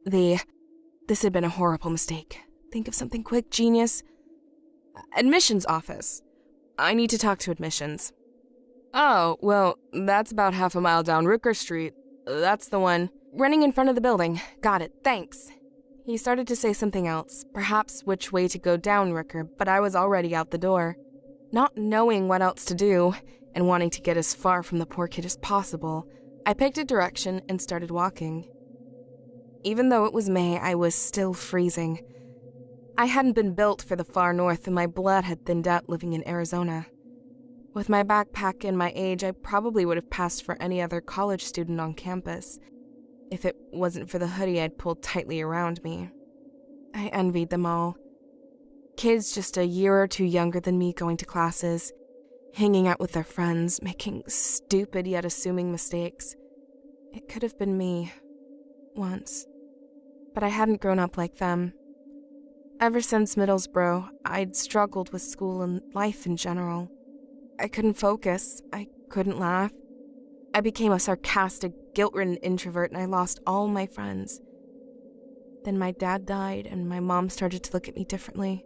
This had been a horrible mistake. Think of something quick, genius. Admissions office. I need to talk to admissions. Oh, well, that's about half a mile down Rooker Street. That's the one. Running in front of the building. Got it, thanks. He started to say something else, perhaps which way to go down Rooker, but I was already out the door. Not knowing what else to do, and wanting to get as far from the poor kid as possible, I picked a direction and started walking. Even though it was May, I was still freezing. I hadn't been built for the far north, and my blood had thinned out living in Arizona. With my backpack and my age, I probably would have passed for any other college student on campus, if it wasn't for the hoodie I'd pulled tightly around me. I envied them all. Kids just a year or two younger than me going to classes, hanging out with their friends, making stupid yet assuming mistakes. It could have been me, once. But I hadn't grown up like them. Ever since Middlesbrough, I'd struggled with school and life in general. I couldn't focus. I couldn't laugh. I became a sarcastic, guilt-ridden introvert, and I lost all my friends. Then my dad died, and my mom started to look at me differently.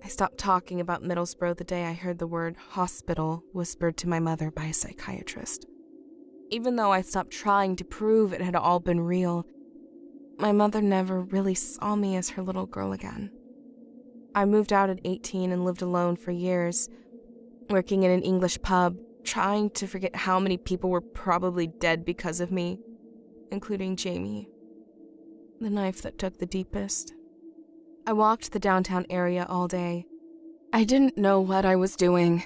I stopped talking about Middlesbrough the day I heard the word hospital whispered to my mother by a psychiatrist. Even though I stopped trying to prove it had all been real, my mother never really saw me as her little girl again. I moved out at 18 and lived alone for years, working in an English pub, trying to forget how many people were probably dead because of me, including Jamie, the knife that took the deepest. I walked the downtown area all day. I didn't know what I was doing,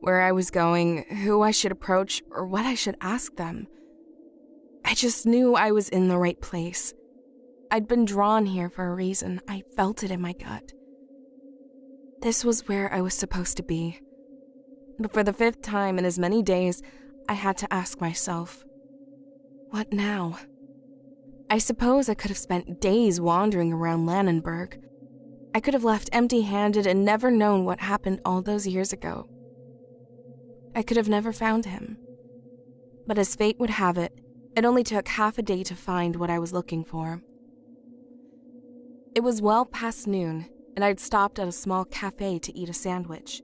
where I was going, who I should approach, or what I should ask them. I just knew I was in the right place. I'd been drawn here for a reason. I felt it in my gut. This was where I was supposed to be. But for the 5th time in as many days, I had to ask myself, what now? I suppose I could have spent days wandering around Lannenberg. I could have left empty-handed and never known what happened all those years ago. I could have never found him. But as fate would have it, it only took half a day to find what I was looking for. It was well past noon, and I'd stopped at a small cafe to eat a sandwich.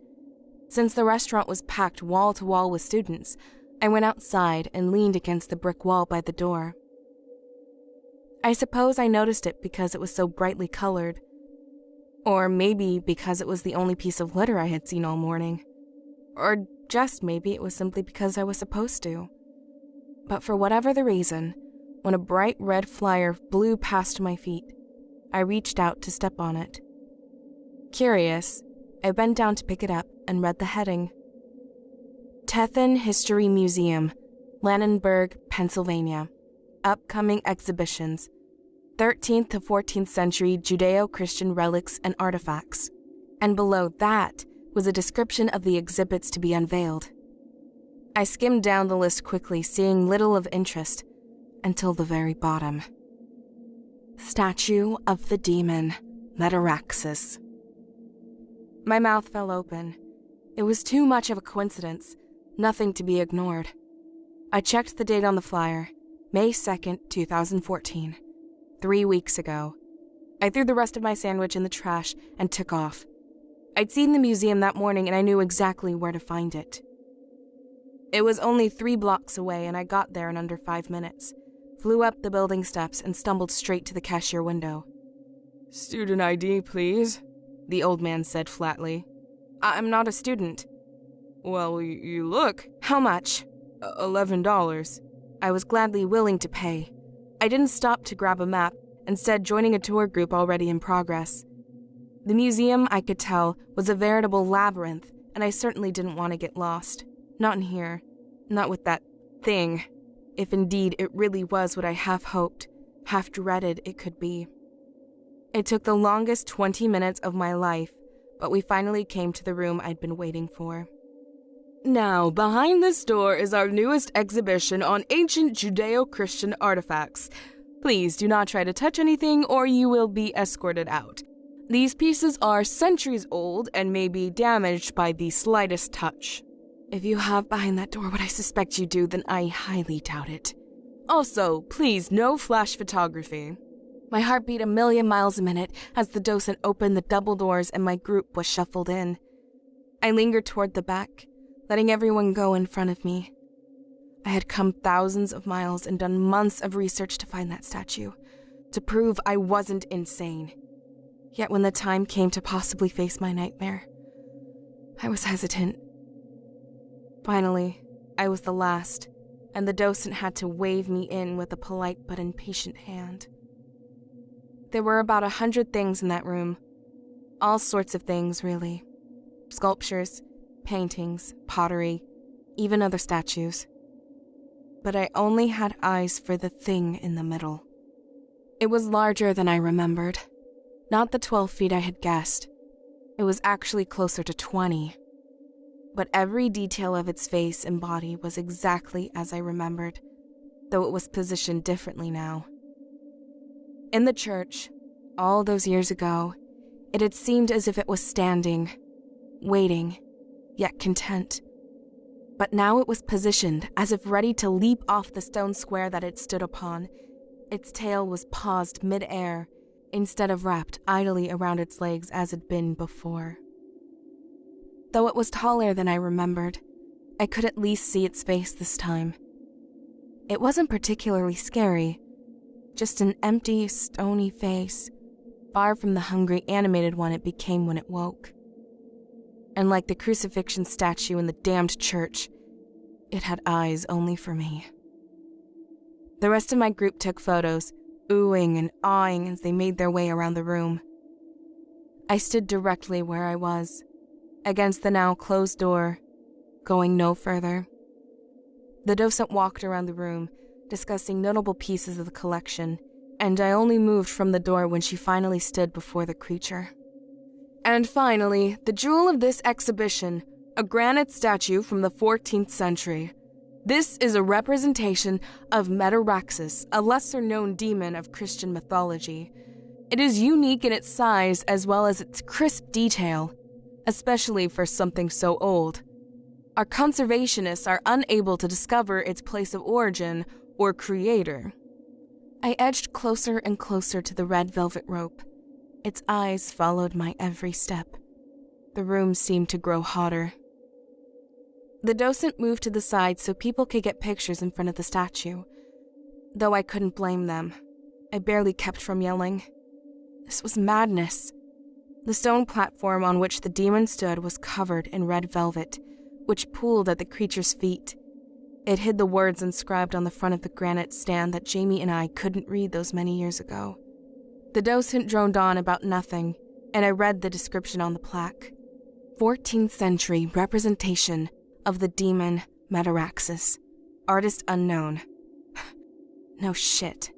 Since the restaurant was packed wall to wall with students, I went outside and leaned against the brick wall by the door. I suppose I noticed it because it was so brightly colored. Or maybe because it was the only piece of litter I had seen all morning. Or just maybe it was simply because I was supposed to. But for whatever the reason, when a bright red flyer blew past my feet, I reached out to step on it. Curious, I bent down to pick it up and read the heading. Tethan History Museum, Lannenberg, Pennsylvania. Upcoming exhibitions. 13th to 14th century Judeo-Christian relics and artifacts. And below that was a description of the exhibits to be unveiled. I skimmed down the list quickly, seeing little of interest, until the very bottom. Statue of the Demon, Metaraxis. My mouth fell open. It was too much of a coincidence, nothing to be ignored. I checked the date on the flyer, May 2nd, 2014. 3 weeks ago. I threw the rest of my sandwich in the trash and took off. I'd seen the museum that morning and I knew exactly where to find it. It was only 3 blocks away and I got there in under 5 minutes, flew up the building steps and stumbled straight to the cashier window. Student ID, please, the old man said flatly. I'm not a student. Well, you look. How much? $11. I was gladly willing to pay. I didn't stop to grab a map, instead joining a tour group already in progress. The museum, I could tell, was a veritable labyrinth, and I certainly didn't want to get lost. Not in here. Not with that thing. If indeed it really was what I half hoped, half dreaded it could be. It took the longest 20 minutes of my life, but we finally came to the room I'd been waiting for. Now, behind this door is our newest exhibition on ancient Judeo-Christian artifacts. Please do not try to touch anything or you will be escorted out. These pieces are centuries old and may be damaged by the slightest touch. If you have behind that door what I suspect you do, then I highly doubt it. Also, please, no flash photography. My heart beat 1,000,000 miles a minute as the docent opened the double doors and my group was shuffled in. I lingered toward the back, letting everyone go in front of me. I had come thousands of miles and done months of research to find that statue, to prove I wasn't insane. Yet when the time came to possibly face my nightmare, I was hesitant. Finally, I was the last, and the docent had to wave me in with a polite but impatient hand. There were about 100 things in that room. All sorts of things, really. Sculptures, paintings, pottery, even other statues. But I only had eyes for the thing in the middle. It was larger than I remembered. Not the 12 feet I had guessed. It was actually closer to 20. But every detail of its face and body was exactly as I remembered, though it was positioned differently now. In the church, all those years ago, it had seemed as if it was standing, waiting, yet content. But now it was positioned as if ready to leap off the stone square that it stood upon. Its tail was paused mid-air, instead of wrapped idly around its legs as had been before. Though it was taller than I remembered, I could at least see its face this time. It wasn't particularly scary, just an empty, stony face, far from the hungry, animated one it became when it woke. And like the crucifixion statue in the damned church, it had eyes only for me. The rest of my group took photos, oohing and awing as they made their way around the room. I stood directly where I was, against the now closed door, going no further. The docent walked around the room, discussing notable pieces of the collection, and I only moved from the door when she finally stood before the creature. And finally, the jewel of this exhibition, a granite statue from the 14th century. This is a representation of Metaraxus, a lesser-known demon of Christian mythology. It is unique in its size as well as its crisp detail, especially for something so old. Our conservationists are unable to discover its place of origin or creator. I edged closer and closer to the red velvet rope. Its eyes followed my every step. The room seemed to grow hotter. The docent moved to the side so people could get pictures in front of the statue. Though I couldn't blame them. I barely kept from yelling. This was madness. The stone platform on which the demon stood was covered in red velvet, which pooled at the creature's feet. It hid the words inscribed on the front of the granite stand that Jamie and I couldn't read those many years ago. The docent droned on about nothing, and I read the description on the plaque. 14th century representation of the demon Metaraxus. Artist unknown. No shit.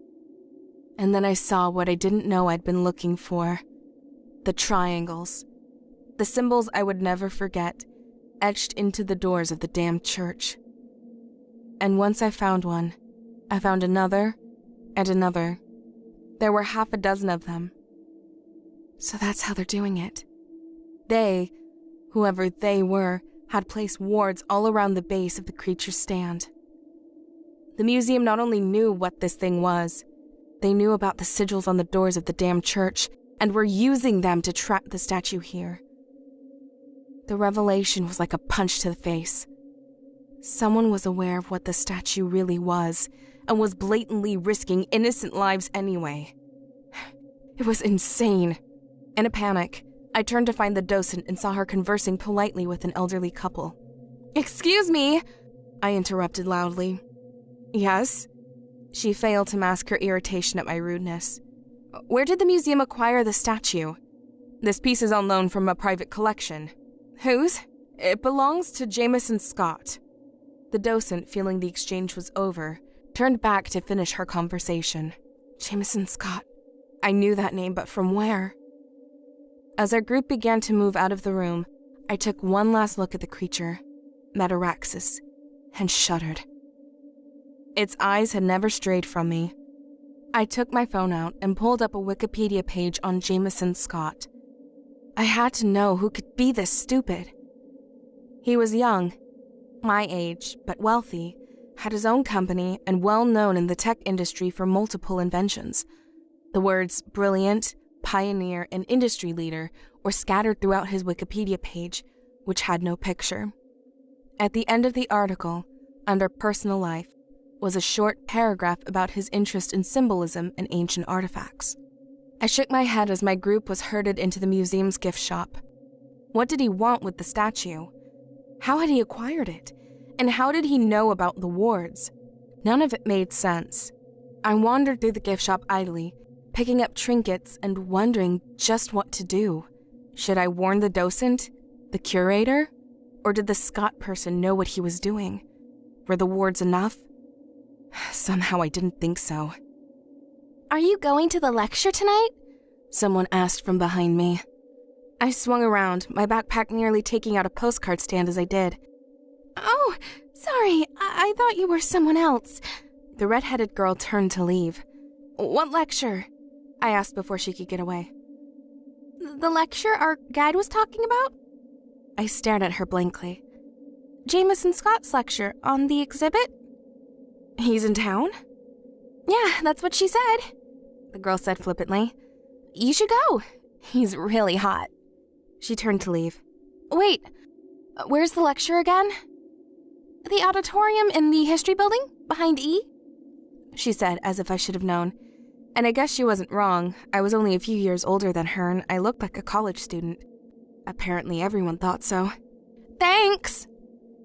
And then I saw what I didn't know I'd been looking for. The triangles. The symbols I would never forget, etched into the doors of the damned church. And once I found one, I found another and another. There were 6 of them. So that's how they're doing it. They, whoever they were, had placed wards all around the base of the creature's stand. The museum not only knew what this thing was, they knew about the sigils on the doors of the damned church and were using them to trap the statue here. The revelation was like a punch to the face. Someone was aware of what the statue really was and was blatantly risking innocent lives anyway. It was insane. In a panic, I turned to find the docent and saw her conversing politely with an elderly couple. "Excuse me," I interrupted loudly. "Yes?" She failed to mask her irritation at my rudeness. "Where did the museum acquire the statue?" "This piece is on loan from a private collection." "Whose?" "It belongs to Jameson Scott." The docent, feeling the exchange was over, turned back to finish her conversation. Jameson Scott. I knew that name, but from where? As our group began to move out of the room, I took one last look at the creature. Metaraxis, and shuddered. Its eyes had never strayed from me. I took my phone out and pulled up a Wikipedia page on Jameson Scott. I had to know who could be this stupid. He was young, my age, but wealthy, had his own company, and well known in the tech industry for multiple inventions. The words brilliant, pioneer, and industry leader were scattered throughout his Wikipedia page, which had no picture. At the end of the article, under personal life, was a short paragraph about his interest in symbolism and ancient artifacts. I shook my head as my group was herded into the museum's gift shop. What did he want with the statue? How had he acquired it? And how did he know about the wards? None of it made sense. I wandered through the gift shop idly, picking up trinkets and wondering just what to do. Should I warn the docent? The curator? Or did the Scott person know what he was doing? Were the wards enough? Somehow I didn't think so. Are you going to the lecture tonight? Someone asked from behind me. I swung around, my backpack nearly taking out a postcard stand as I did. Oh, sorry, I thought you were someone else. The red-headed girl turned to leave. What lecture? I asked before she could get away. The lecture our guide was talking about? I stared at her blankly. Jameson Scott's lecture on the exhibit? He's in town? Yeah, that's what she said, the girl said flippantly. You should go. He's really hot. She turned to leave. Wait, where's the lecture again? The auditorium in the history building, behind E? She said, as if I should have known. And I guess she wasn't wrong. I was only a few years older than her, and I looked like a college student. Apparently everyone thought so. Thanks!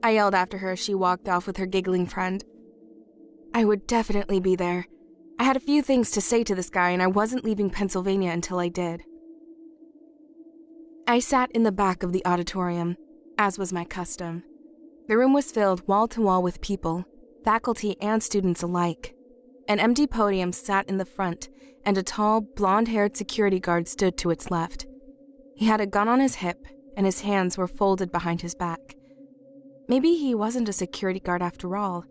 I yelled after her as she walked off with her giggling friend. I would definitely be there. I had a few things to say to this guy, and I wasn't leaving Pennsylvania until I did. I sat in the back of the auditorium, as was my custom. The room was filled wall to wall with people, faculty and students alike. An empty podium sat in the front, and a tall, blonde-haired security guard stood to its left. He had a gun on his hip, and his hands were folded behind his back. Maybe he wasn't a security guard after all.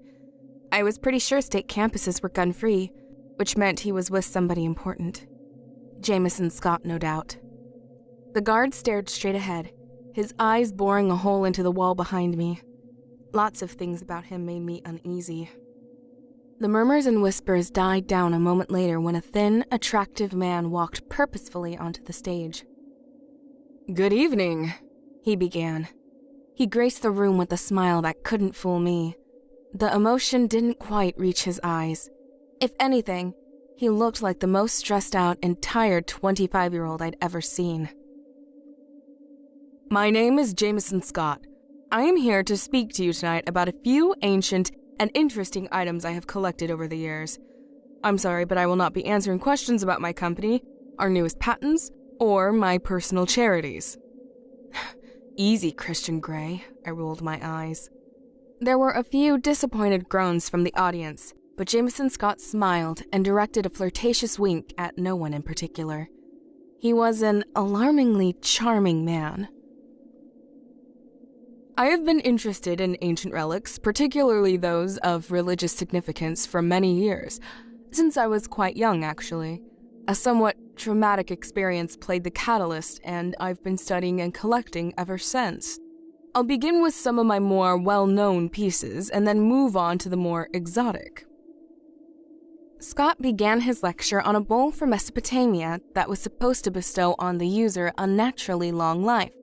I was pretty sure state campuses were gun-free, which meant he was with somebody important. Jameson Scott, no doubt. The guard stared straight ahead, his eyes boring a hole into the wall behind me. Lots of things about him made me uneasy. The murmurs and whispers died down a moment later when a thin, attractive man walked purposefully onto the stage. "Good evening," he began. He graced the room with a smile that couldn't fool me. The emotion didn't quite reach his eyes. If anything, he looked like the most stressed out and tired 25-year-old I'd ever seen. "My name is Jameson Scott. I am here to speak to you tonight about a few ancient and interesting items I have collected over the years. I'm sorry, but I will not be answering questions about my company, our newest patents, or my personal charities." Easy, Christian Grey, I rolled my eyes. There were a few disappointed groans from the audience, but Jameson Scott smiled and directed a flirtatious wink at no one in particular. He was an alarmingly charming man. "I have been interested in ancient relics, particularly those of religious significance, for many years, since I was quite young, actually. A somewhat traumatic experience played the catalyst, and I've been studying and collecting ever since. I'll begin with some of my more well-known pieces, and then move on to the more exotic." Scott began his lecture on a bowl from Mesopotamia that was supposed to bestow on the user unnaturally long life,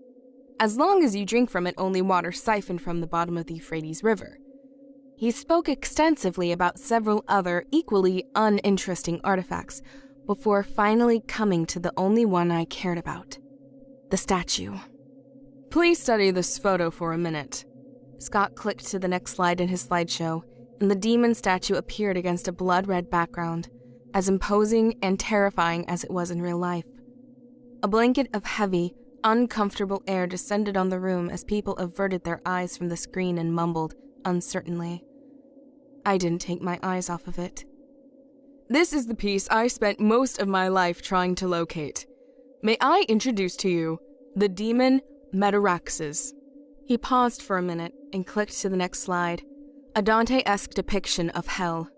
as long as you drink from it only water siphoned from the bottom of the Euphrates River. He spoke extensively about several other equally uninteresting artifacts, before finally coming to the only one I cared about, the statue. "Please study this photo for a minute." Scott clicked to the next slide in his slideshow, and the demon statue appeared against a blood-red background, as imposing and terrifying as it was in real life. A blanket of heavy, uncomfortable air descended on the room as people averted their eyes from the screen and mumbled uncertainly. I didn't take my eyes off of it. "This is the piece I spent most of my life trying to locate. May I introduce to you the demon Metaraxis. He paused for a minute and clicked to the next slide, a Dante-esque depiction of hell.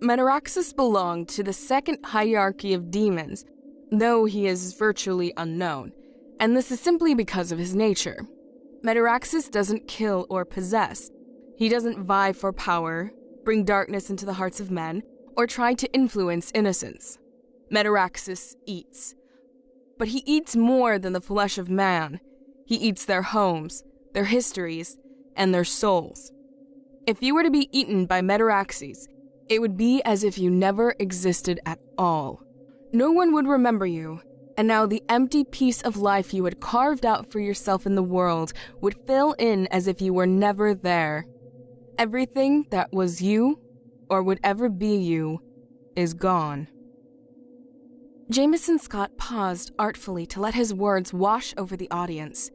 Metaraxus belonged to the second hierarchy of demons, though he is virtually unknown, and this is simply because of his nature. Metaraxus doesn't kill or possess. He doesn't vie for power, bring darkness into the hearts of men, or try to influence innocence. Metaraxus eats. But he eats more than the flesh of man. He eats their homes, their histories, and their souls. If you were to be eaten by Metaraxes, it would be as if you never existed at all. No one would remember you, and now the empty piece of life you had carved out for yourself in the world would fill in as if you were never there. Everything that was you, or would ever be you, is gone. Jameson Scott paused artfully to let his words wash over the audience,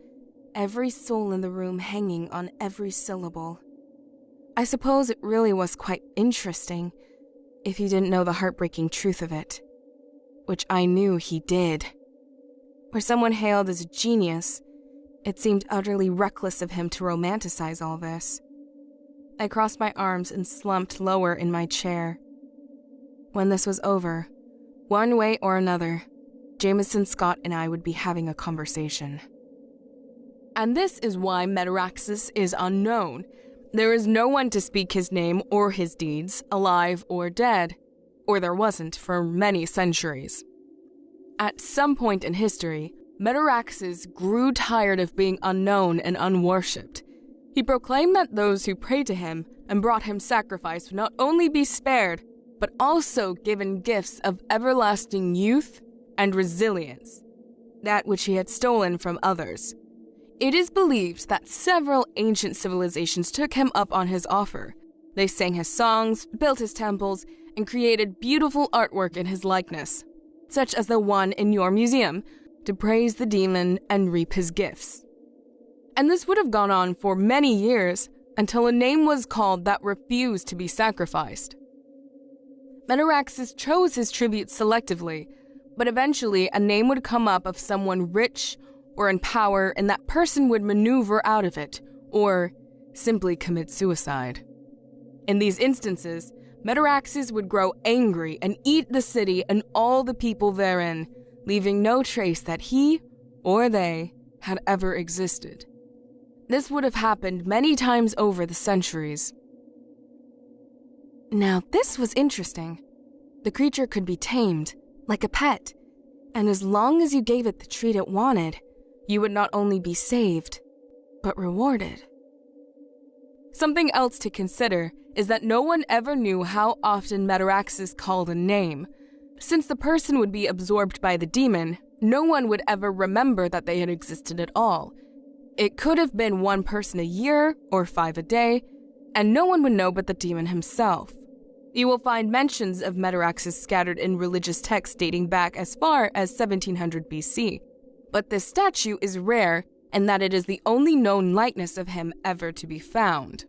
every soul in the room hanging on every syllable. I suppose it really was quite interesting, if he didn't know the heartbreaking truth of it. Which I knew he did. Where someone hailed as a genius, it seemed utterly reckless of him to romanticize all this. I crossed my arms and slumped lower in my chair. When this was over, one way or another, Jameson Scott and I would be having a conversation. And this is why Metaraxus is unknown. There is no one to speak his name or his deeds, alive or dead, or there wasn't for many centuries. At some point in history, Metaraxus grew tired of being unknown and unworshipped. He proclaimed that those who prayed to him and brought him sacrifice would not only be spared, but also given gifts of everlasting youth and resilience, that which he had stolen from others. It is believed that several ancient civilizations took him up on his offer. They sang his songs, built his temples, and created beautiful artwork in his likeness, such as the one in your museum, to praise the demon and reap his gifts. And this would have gone on for many years until a name was called that refused to be sacrificed. Metaraxus chose his tributes selectively, but eventually a name would come up of someone rich or in power, and that person would maneuver out of it, or simply commit suicide. In these instances, Metaraxus would grow angry and eat the city and all the people therein, leaving no trace that he or they had ever existed. This would have happened many times over the centuries. Now, this was interesting. The creature could be tamed, like a pet, and as long as you gave it the treat it wanted, you would not only be saved, but rewarded. Something else to consider is that no one ever knew how often Metaraxus called a name. Since the person would be absorbed by the demon, no one would ever remember that they had existed at all. It could have been one person a year or 5 a day, and no one would know but the demon himself. You will find mentions of Metaraxus scattered in religious texts dating back as far as 1700 BC. But this statue is rare, and that it is the only known likeness of him ever to be found.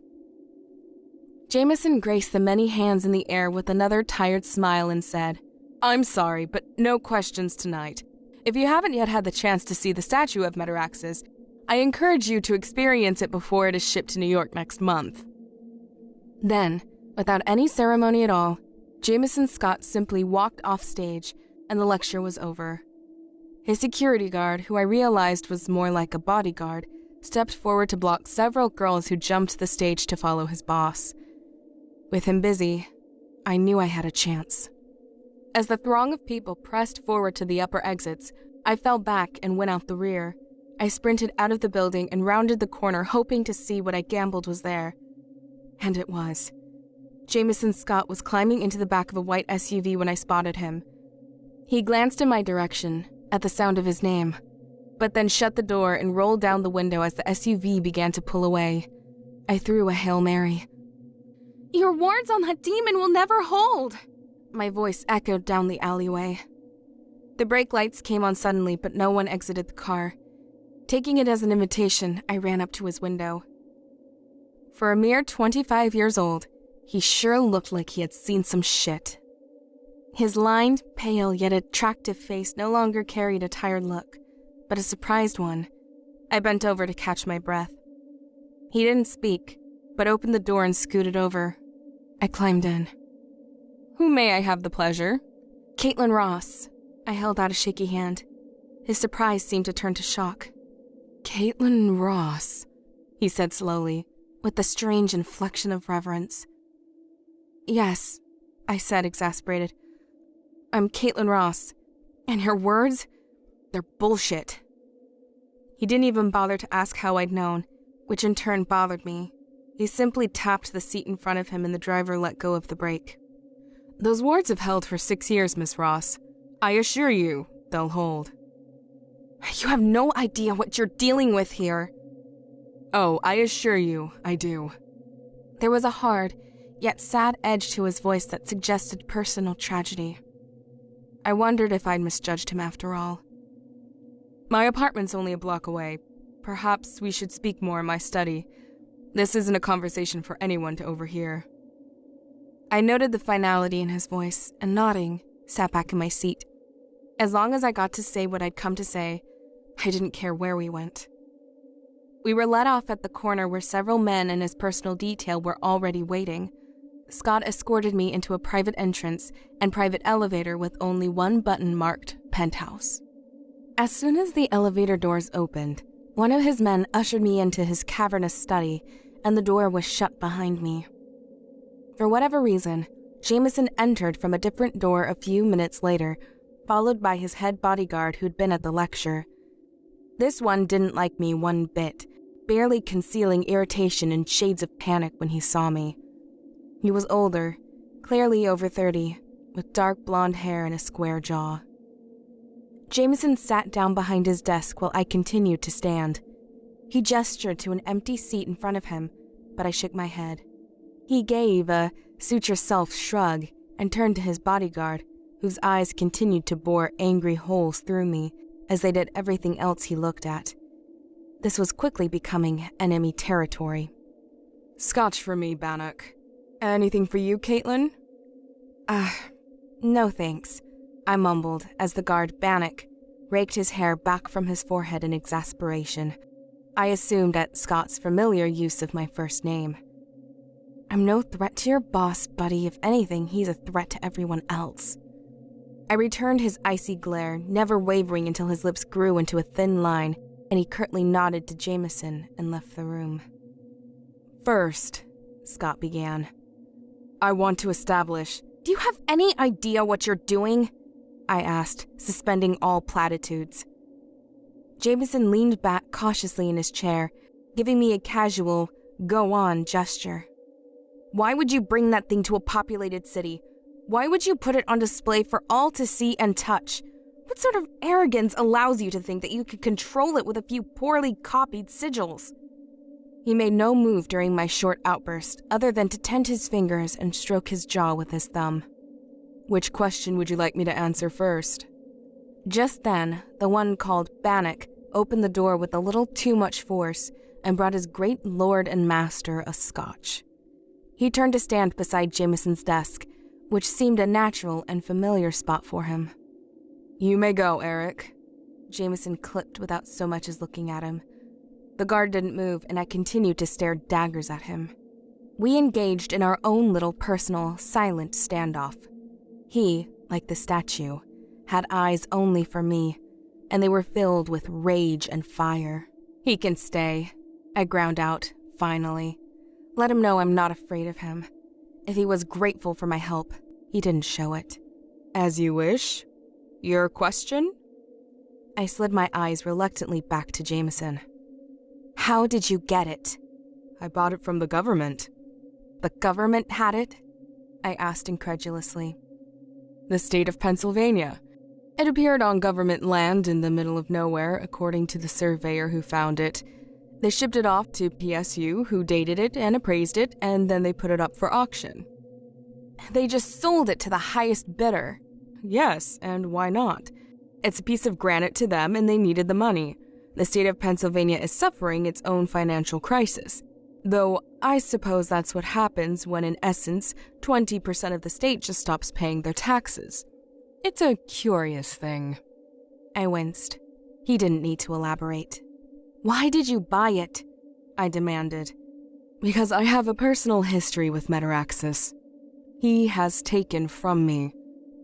Jameson graced the many hands in the air with another tired smile and said, "I'm sorry, but no questions tonight. If you haven't yet had the chance to see the statue of Metaraxus, I encourage you to experience it before it is shipped to New York next month." Then, without any ceremony at all, Jameson Scott simply walked off stage, and the lecture was over. His security guard, who I realized was more like a bodyguard, stepped forward to block several girls who jumped the stage to follow his boss. With him busy, I knew I had a chance. As the throng of people pressed forward to the upper exits, I fell back and went out the rear. I sprinted out of the building and rounded the corner, hoping to see what I gambled was there. And it was. Jameson Scott was climbing into the back of a white SUV when I spotted him. He glanced in my direction at the sound of his name, but then shut the door and rolled down the window as the SUV began to pull away. I threw a Hail Mary. "Your wards on that demon will never hold!" My voice echoed down the alleyway. The brake lights came on suddenly, but no one exited the car. Taking it as an invitation, I ran up to his window. For a mere 25 years old, he sure looked like he had seen some shit. His lined, pale, yet attractive face no longer carried a tired look, but a surprised one. I bent over to catch my breath. He didn't speak, but opened the door and scooted over. I climbed in. "Who may I have the pleasure?" "Caitlin Ross." I held out a shaky hand. His surprise seemed to turn to shock. "Caitlin Ross," he said slowly, with a strange inflection of reverence. "Yes," I said, exasperated. "I'm Caitlin Ross. And your words? They're bullshit." He didn't even bother to ask how I'd known, which in turn bothered me. He simply tapped the seat in front of him and the driver let go of the brake. "Those words have held for 6 years, Miss Ross. I assure you, they'll hold." "You have no idea what you're dealing with here." "Oh, I assure you, I do." There was a hard, yet sad edge to his voice that suggested personal tragedy. I wondered if I'd misjudged him after all. "My apartment's only a block away. Perhaps we should speak more in my study. This isn't a conversation for anyone to overhear." I noted the finality in his voice, and nodding, sat back in my seat. As long as I got to say what I'd come to say, I didn't care where we went. We were let off at the corner where several men and his personal detail were already waiting. Scott escorted me into a private entrance and private elevator with only one button marked Penthouse. As soon as the elevator doors opened, one of his men ushered me into his cavernous study, and the door was shut behind me. For whatever reason, Jameson entered from a different door a few minutes later, followed by his head bodyguard who'd been at the lecture. This one didn't like me one bit, barely concealing irritation and shades of panic when he saw me. He was older, clearly over 30, with dark blonde hair and a square jaw. Jameson sat down behind his desk while I continued to stand. He gestured to an empty seat in front of him, but I shook my head. He gave a suit-yourself shrug and turned to his bodyguard, whose eyes continued to bore angry holes through me, as they did everything else he looked at. This was quickly becoming enemy territory. "Scotch for me, Bannock. Anything for you, Caitlin?" No thanks," I mumbled as the guard Bannock raked his hair back from his forehead in exasperation. I assumed at Scott's familiar use of my first name. "I'm no threat to your boss, buddy. If anything, he's a threat to everyone else." I returned his icy glare, never wavering until his lips grew into a thin line, and he curtly nodded to Jameson and left the room. "First," Scott began, "I want to establish—" "Do you have any idea what you're doing?" I asked, suspending all platitudes. Jameson leaned back cautiously in his chair, giving me a casual, go on gesture. "Why would you bring that thing to a populated city? Why would you put it on display for all to see and touch? What sort of arrogance allows you to think that you could control it with a few poorly copied sigils?" He made no move during my short outburst, other than to tent his fingers and stroke his jaw with his thumb. "Which question would you like me to answer first?" Just then, the one called Bannock opened the door with a little too much force and brought his great lord and master a scotch. He turned to stand beside Jameson's desk, which seemed a natural and familiar spot for him. "You may go, Eric," Jameson clipped without so much as looking at him. The guard didn't move, and I continued to stare daggers at him. We engaged in our own little personal, silent standoff. He, like the statue, had eyes only for me, and they were filled with rage and fire. "He can stay," I ground out, finally. Let him know I'm not afraid of him. If he was grateful for my help, he didn't show it. "As you wish. Your question?" I slid my eyes reluctantly back to Jameson. "How did you get it?" "I bought it from the government." "The government had it?" I asked incredulously. "The state of Pennsylvania. It appeared on government land in the middle of nowhere, according to the surveyor who found it. They shipped it off to PSU, who dated it and appraised it, and then they put it up for auction." "They just sold it to the highest bidder." "Yes, and why not? It's a piece of granite to them, and they needed the money. The state of Pennsylvania is suffering its own financial crisis. Though I suppose that's what happens when, in essence, 20% of the state just stops paying their taxes. It's a curious thing." I winced. He didn't need to elaborate. "Why did you buy it?" I demanded, Because I have a personal history with Metaraxis. He has taken from me.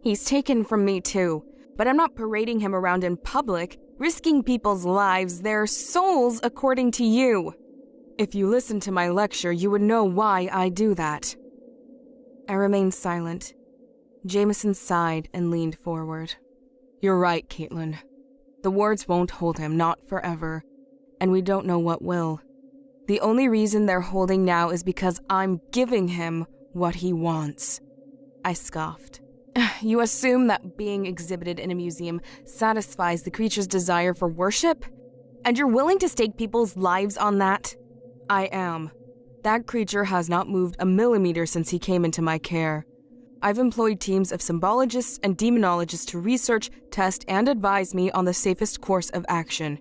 He's taken from me too, but I'm not parading him around in public, risking people's lives, their souls, according to you. If you listened to my lecture, you would know why I do that. I remained silent. Jameson sighed and leaned forward. You're right, Caitlin. The wards won't hold him, not forever, and we don't know what will. The only reason they're holding now is because I'm giving him what he wants. I scoffed. You assume that being exhibited in a museum satisfies the creature's desire for worship? And you're willing to stake people's lives on that? I am. That creature has not moved a millimeter since he came into my care. I've employed teams of symbologists and demonologists to research, test, and advise me on the safest course of action.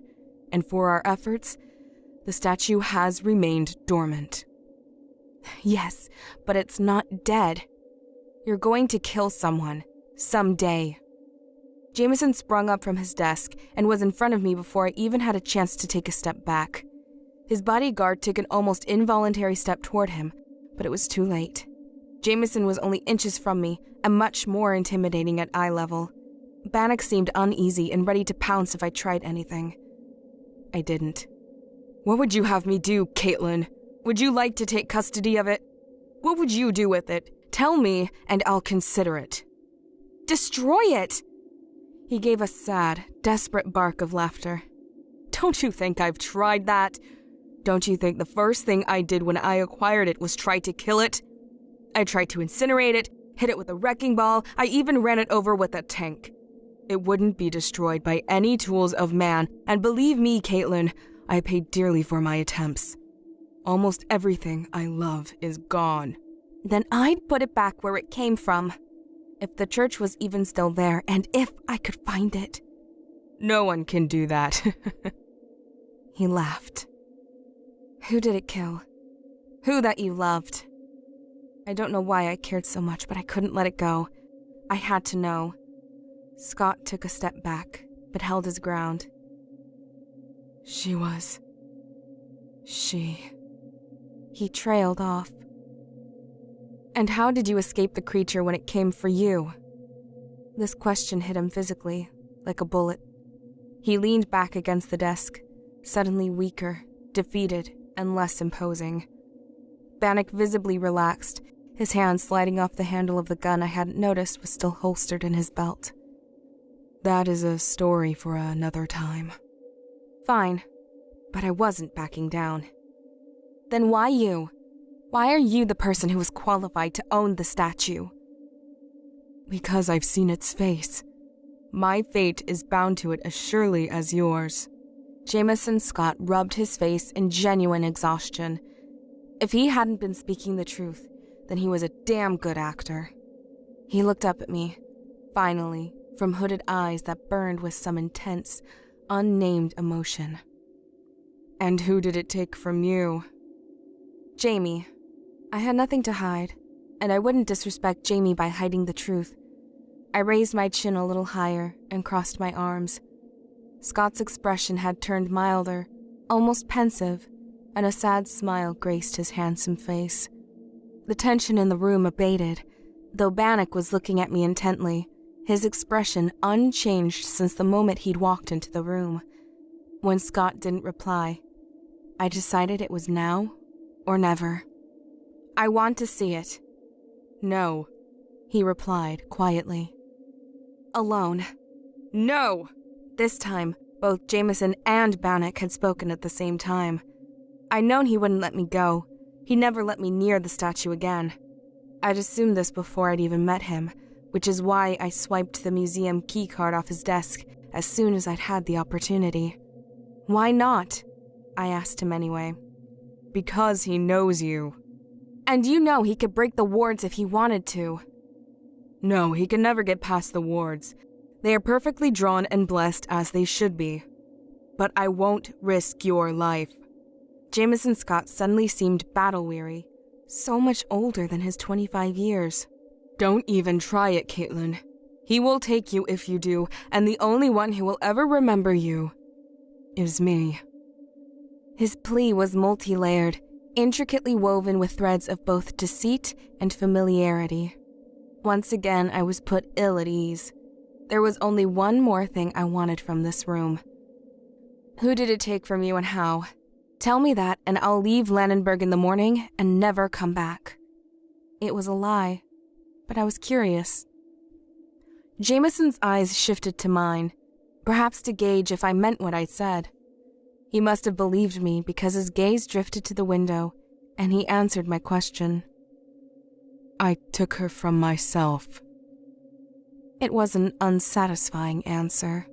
And for our efforts, the statue has remained dormant. Yes, but it's not dead. You're going to kill someone, someday. Jameson sprung up from his desk and was in front of me before I even had a chance to take a step back. His bodyguard took an almost involuntary step toward him, but it was too late. Jameson was only inches from me and much more intimidating at eye level. Bannock seemed uneasy and ready to pounce if I tried anything. I didn't. What would you have me do, Caitlin? Would you like to take custody of it? What would you do with it? Tell me, and I'll consider it. Destroy it! He gave a sad, desperate bark of laughter. Don't you think I've tried that? Don't you think the first thing I did when I acquired it was try to kill it? I tried to incinerate it, hit it with a wrecking ball, I even ran it over with a tank. It wouldn't be destroyed by any tools of man, and believe me, Caitlin, I paid dearly for my attempts. Almost everything I love is gone. Then I'd put it back where it came from. If the church was even still there, and if I could find it. No one can do that. He laughed. Who did it kill? Who that you loved? I don't know why I cared so much, but I couldn't let it go. I had to know. Scott took a step back, but held his ground. She. He trailed off. And how did you escape the creature when it came for you? This question hit him physically, like a bullet. He leaned back against the desk, suddenly weaker, defeated, and less imposing. Bannock visibly relaxed, his hand sliding off the handle of the gun I hadn't noticed was still holstered in his belt. That is a story for another time. Fine, but I wasn't backing down. Then why you? Why are you the person who was qualified to own the statue? Because I've seen its face. My fate is bound to it as surely as yours. Jameson Scott rubbed his face in genuine exhaustion. If he hadn't been speaking the truth, then he was a damn good actor. He looked up at me, finally, from hooded eyes that burned with some intense, unnamed emotion. And who did it take from you? Jamie. I had nothing to hide, and I wouldn't disrespect Jamie by hiding the truth. I raised my chin a little higher and crossed my arms. Scott's expression had turned milder, almost pensive, and a sad smile graced his handsome face. The tension in the room abated, though Bannock was looking at me intently, his expression unchanged since the moment he'd walked into the room. When Scott didn't reply, I decided it was now or never. I want to see it. No, he replied quietly. Alone. No! This time, both Jameson and Bannock had spoken at the same time. I'd known he wouldn't let me go. He never let me near the statue again. I'd assumed this before I'd even met him, which is why I swiped the museum keycard off his desk as soon as I'd had the opportunity. Why not? I asked him anyway. Because he knows you. And you know he could break the wards if he wanted to. No, he can never get past the wards. They are perfectly drawn and blessed as they should be. But I won't risk your life. Jameson Scott suddenly seemed battle-weary, so much older than his 25 years. Don't even try it, Caitlin. He will take you if you do, and the only one who will ever remember you is me. His plea was multi-layered, intricately woven with threads of both deceit and familiarity. Once again, I was put ill at ease. There was only one more thing I wanted from this room. Who did it take from you and how? Tell me that, and I'll leave Landenberg in the morning and never come back. It was a lie, but I was curious. Jameson's eyes shifted to mine, perhaps to gauge if I meant what I said. He must have believed me because his gaze drifted to the window, and he answered my question. I took her from myself. It was an unsatisfying answer.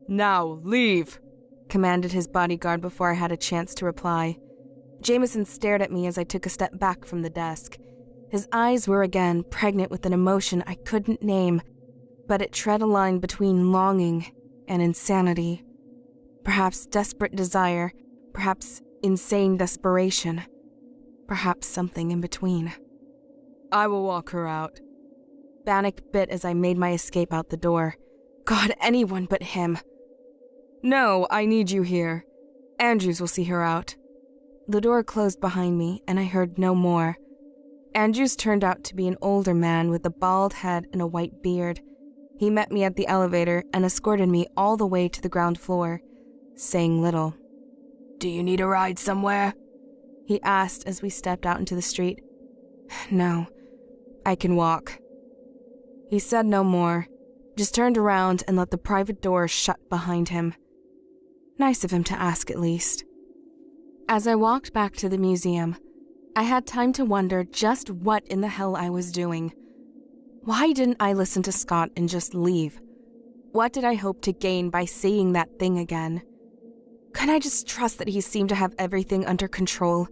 Now, leave, commanded his bodyguard before I had a chance to reply. Jameson stared at me as I took a step back from the desk. His eyes were again pregnant with an emotion I couldn't name, but it tread a line between longing and insanity. Perhaps desperate desire, perhaps insane desperation, perhaps something in between. I will walk her out. Bannock bit as I made my escape out the door. God, anyone but him. No, I need you here. Andrews will see her out. The door closed behind me, and I heard no more. Andrews turned out to be an older man with a bald head and a white beard. He met me at the elevator and escorted me all the way to the ground floor, saying little. Do you need a ride somewhere? He asked as we stepped out into the street. No, I can walk. He said no more, just turned around and let the private door shut behind him. Nice of him to ask at least. As I walked back to the museum, I had time to wonder just what in the hell I was doing. Why didn't I listen to Scott and just leave? What did I hope to gain by seeing that thing again? Couldn't I just trust that he seemed to have everything under control?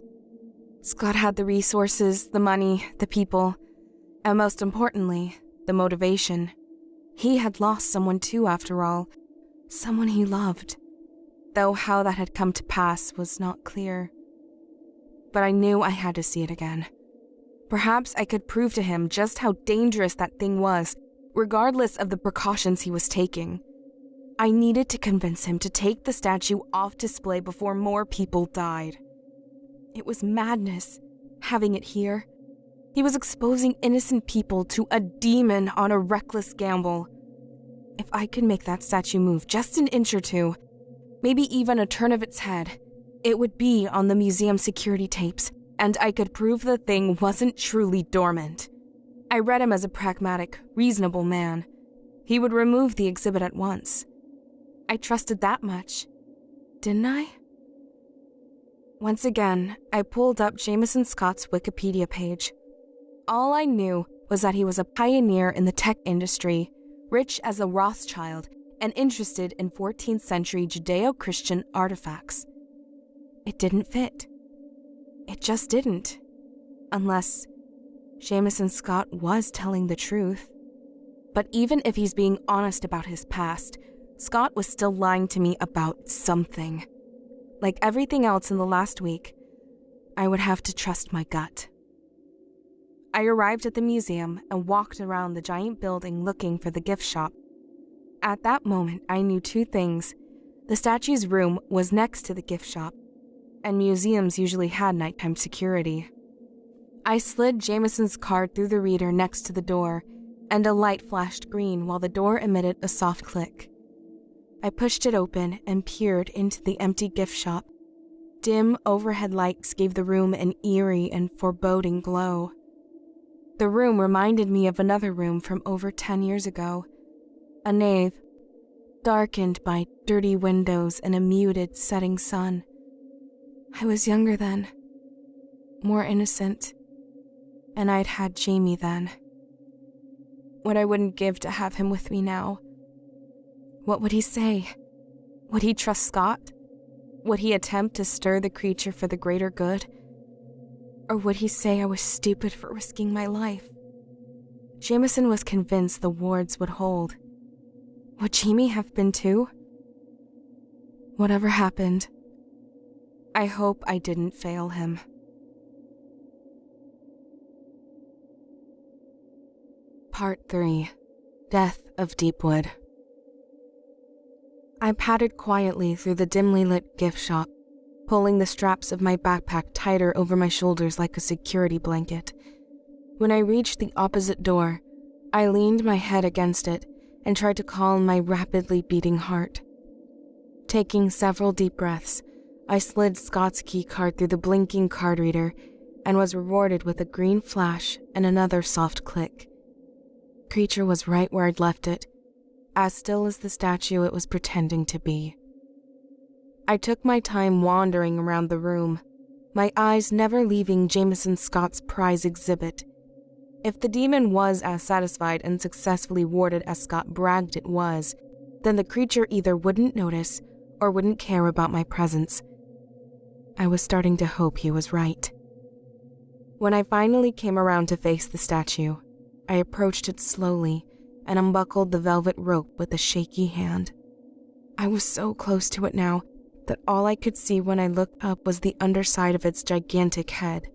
Scott had the resources, the money, the people, and most importantly, the motivation. He had lost someone too, after all, someone he loved, though how that had come to pass was not clear. But I knew I had to see it again. Perhaps I could prove to him just how dangerous that thing was, regardless of the precautions he was taking. I needed to convince him to take the statue off display before more people died. It was madness, having it here. He was exposing innocent people to a demon on a reckless gamble. If I could make that statue move just an inch or two, maybe even a turn of its head, it would be on the museum security tapes, and I could prove the thing wasn't truly dormant. I read him as a pragmatic, reasonable man. He would remove the exhibit at once. I trusted that much, didn't I? Once again, I pulled up Jameson Scott's Wikipedia page. All I knew was that he was a pioneer in the tech industry, rich as a Rothschild, and interested in 14th century Judeo-Christian artifacts. It didn't fit. It just didn't. Unless Jameson Scott was telling the truth. But even if he's being honest about his past, Scott was still lying to me about something. Like everything else in the last week, I would have to trust my gut. I arrived at the museum and walked around the giant building looking for the gift shop. At that moment, I knew two things. The statue's room was next to the gift shop, and museums usually had nighttime security. I slid Jameson's card through the reader next to the door, and a light flashed green while the door emitted a soft click. I pushed it open and peered into the empty gift shop. Dim overhead lights gave the room an eerie and foreboding glow. The room reminded me of another room from over 10 years ago. A nave, darkened by dirty windows and a muted setting sun. I was younger then, more innocent, and I'd had Jamie then. What I wouldn't give to have him with me now. What would he say? Would he trust Scott? Would he attempt to stir the creature for the greater good? Or would he say I was stupid for risking my life? Jameson was convinced the wards would hold. Would Jamie have been too? Whatever happened, I hope I didn't fail him. Part 3. Death of Deepwood. I padded quietly through the dimly lit gift shop. pulling the straps of my backpack tighter over my shoulders like a security blanket. When I reached the opposite door, I leaned my head against it and tried to calm my rapidly beating heart. Taking several deep breaths, I slid Scott's key card through the blinking card reader and was rewarded with a green flash and another soft click. Creature was right where I'd left it, as still as the statue it was pretending to be. I took my time wandering around the room, my eyes never leaving Jameson Scott's prize exhibit. If the demon was as satisfied and successfully warded as Scott bragged it was, then the creature either wouldn't notice or wouldn't care about my presence. I was starting to hope he was right. When I finally came around to face the statue, I approached it slowly and unbuckled the velvet rope with a shaky hand. I was so close to it now that all I could see when I looked up was the underside of its gigantic head.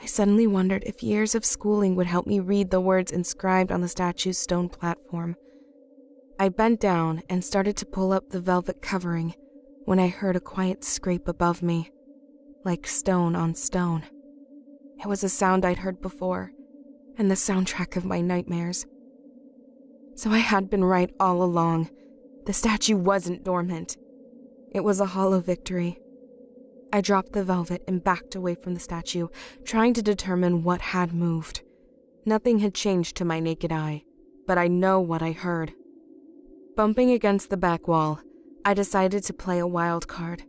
I suddenly wondered if years of schooling would help me read the words inscribed on the statue's stone platform. I bent down and started to pull up the velvet covering when I heard a quiet scrape above me, like stone on stone. It was a sound I'd heard before, and the soundtrack of my nightmares. So I had been right all along. The statue wasn't dormant. It was a hollow victory. I dropped the velvet and backed away from the statue, trying to determine what had moved. Nothing had changed to my naked eye, but I know what I heard. Bumping against the back wall, I decided to play a wild card.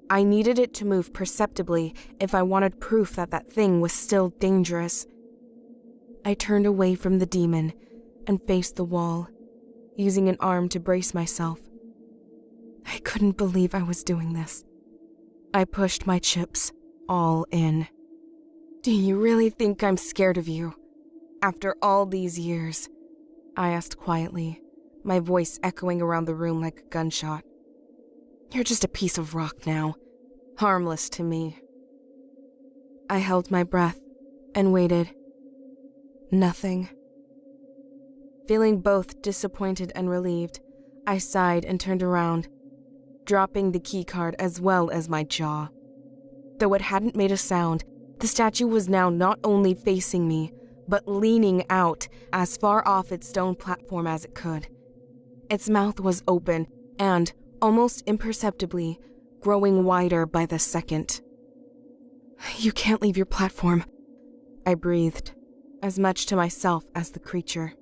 I needed it to move perceptibly if I wanted proof that that thing was still dangerous. I turned away from the demon and faced the wall, using an arm to brace myself. I couldn't believe I was doing this. I pushed my chips all in. "Do you really think I'm scared of you? After all these years?" I asked quietly, my voice echoing around the room like a gunshot. "You're just a piece of rock now, harmless to me." I held my breath and waited. Nothing. Feeling both disappointed and relieved, I sighed and turned around, dropping the keycard as well as my jaw. Though it hadn't made a sound, the statue was now not only facing me, but leaning out as far off its stone platform as it could. Its mouth was open and, almost imperceptibly, growing wider by the second. "You can't leave your platform," I breathed, as much to myself as the creature.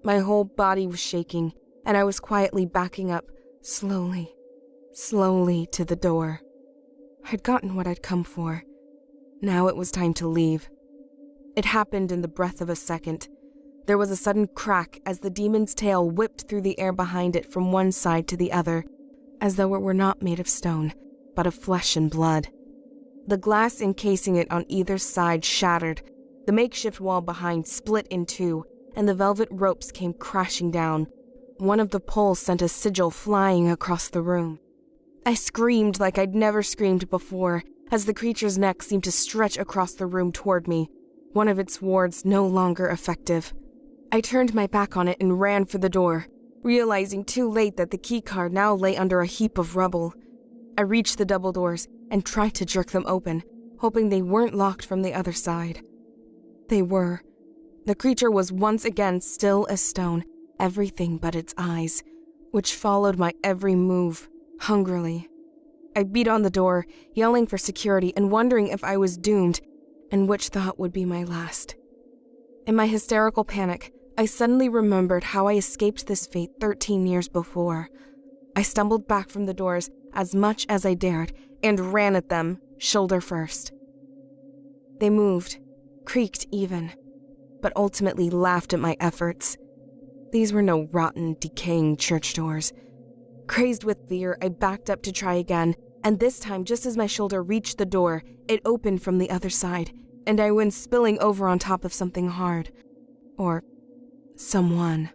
My whole body was shaking, and I was quietly backing up, slowly to the door. I'd gotten what I'd come for. Now it was time to leave. It happened in the breath of a second. There was a sudden crack as the demon's tail whipped through the air behind it from one side to the other, as though it were not made of stone, but of flesh and blood. The glass encasing it on either side shattered, the makeshift wall behind split in two, and the velvet ropes came crashing down. One of the poles sent a sigil flying across the room. I screamed like I'd never screamed before, as the creature's neck seemed to stretch across the room toward me, one of its wards no longer effective. I turned my back on it and ran for the door, realizing too late that the keycard now lay under a heap of rubble. I reached the double doors and tried to jerk them open, hoping they weren't locked from the other side. They were. The creature was once again still as stone, everything but its eyes, which followed my every move, hungrily. I beat on the door, yelling for security and wondering if I was doomed, and which thought would be my last. In my hysterical panic, I suddenly remembered how I escaped this fate 13 years before. I stumbled back from the doors as much as I dared and ran at them, shoulder first. They moved, creaked even, but ultimately laughed at my efforts. These were no rotten, decaying church doors. Crazed with fear, I backed up to try again, and this time, just as my shoulder reached the door, it opened from the other side, and I went spilling over on top of something hard. Or someone.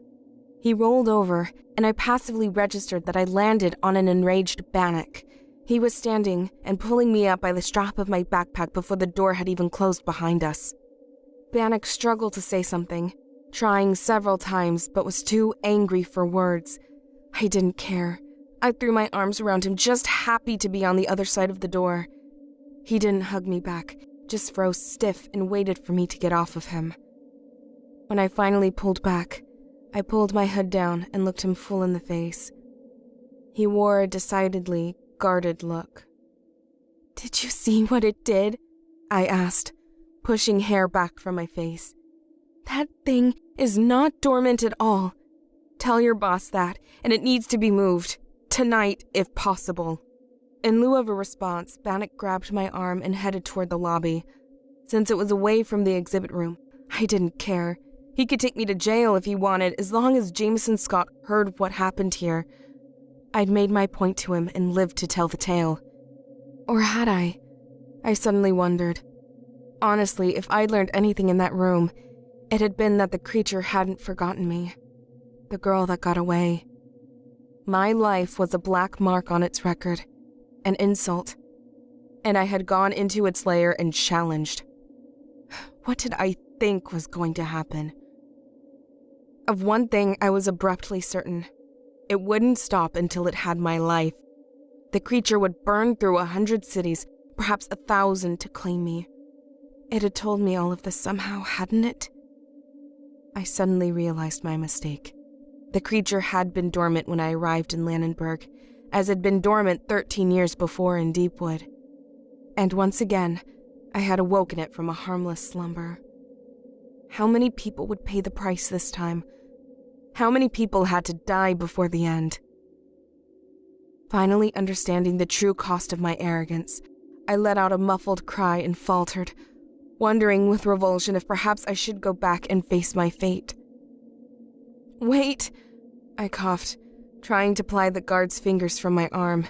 He rolled over, and I passively registered that I landed on an enraged Bannock. He was standing and pulling me up by the strap of my backpack before the door had even closed behind us. Bannock struggled to say something, trying several times, but was too angry for words. I didn't care. I threw my arms around him, just happy to be on the other side of the door. He didn't hug me back, just froze stiff and waited for me to get off of him. When I finally pulled back, I pulled my hood down and looked him full in the face. He wore a decidedly guarded look. "Did you see what it did?" I asked, pushing hair back from my face. "That thing is not dormant at all. Tell your boss that, and it needs to be moved. Tonight, if possible." In lieu of a response, Bannock grabbed my arm and headed toward the lobby. Since it was away from the exhibit room, I didn't care. He could take me to jail if he wanted, as long as Jameson Scott heard what happened here. I'd made my point to him and lived to tell the tale. Or had I? I suddenly wondered. Honestly, if I'd learned anything in that room, it had been that the creature hadn't forgotten me. The girl that got away. My life was a black mark on its record, an insult, and I had gone into its lair and challenged. What did I think was going to happen? Of one thing I was abruptly certain. It wouldn't stop until it had my life. The creature would burn through 100 cities, perhaps 1,000, to claim me. It had told me all of this somehow, hadn't it? I suddenly realized my mistake. The creature had been dormant when I arrived in Lannenberg, as had been dormant 13 years before in Deepwood. And once again, I had awoken it from a harmless slumber. How many people would pay the price this time? How many people had to die before the end? Finally understanding the true cost of my arrogance, I let out a muffled cry and faltered, wondering with revulsion if perhaps I should go back and face my fate. "Wait," I coughed, trying to pry the guard's fingers from my arm.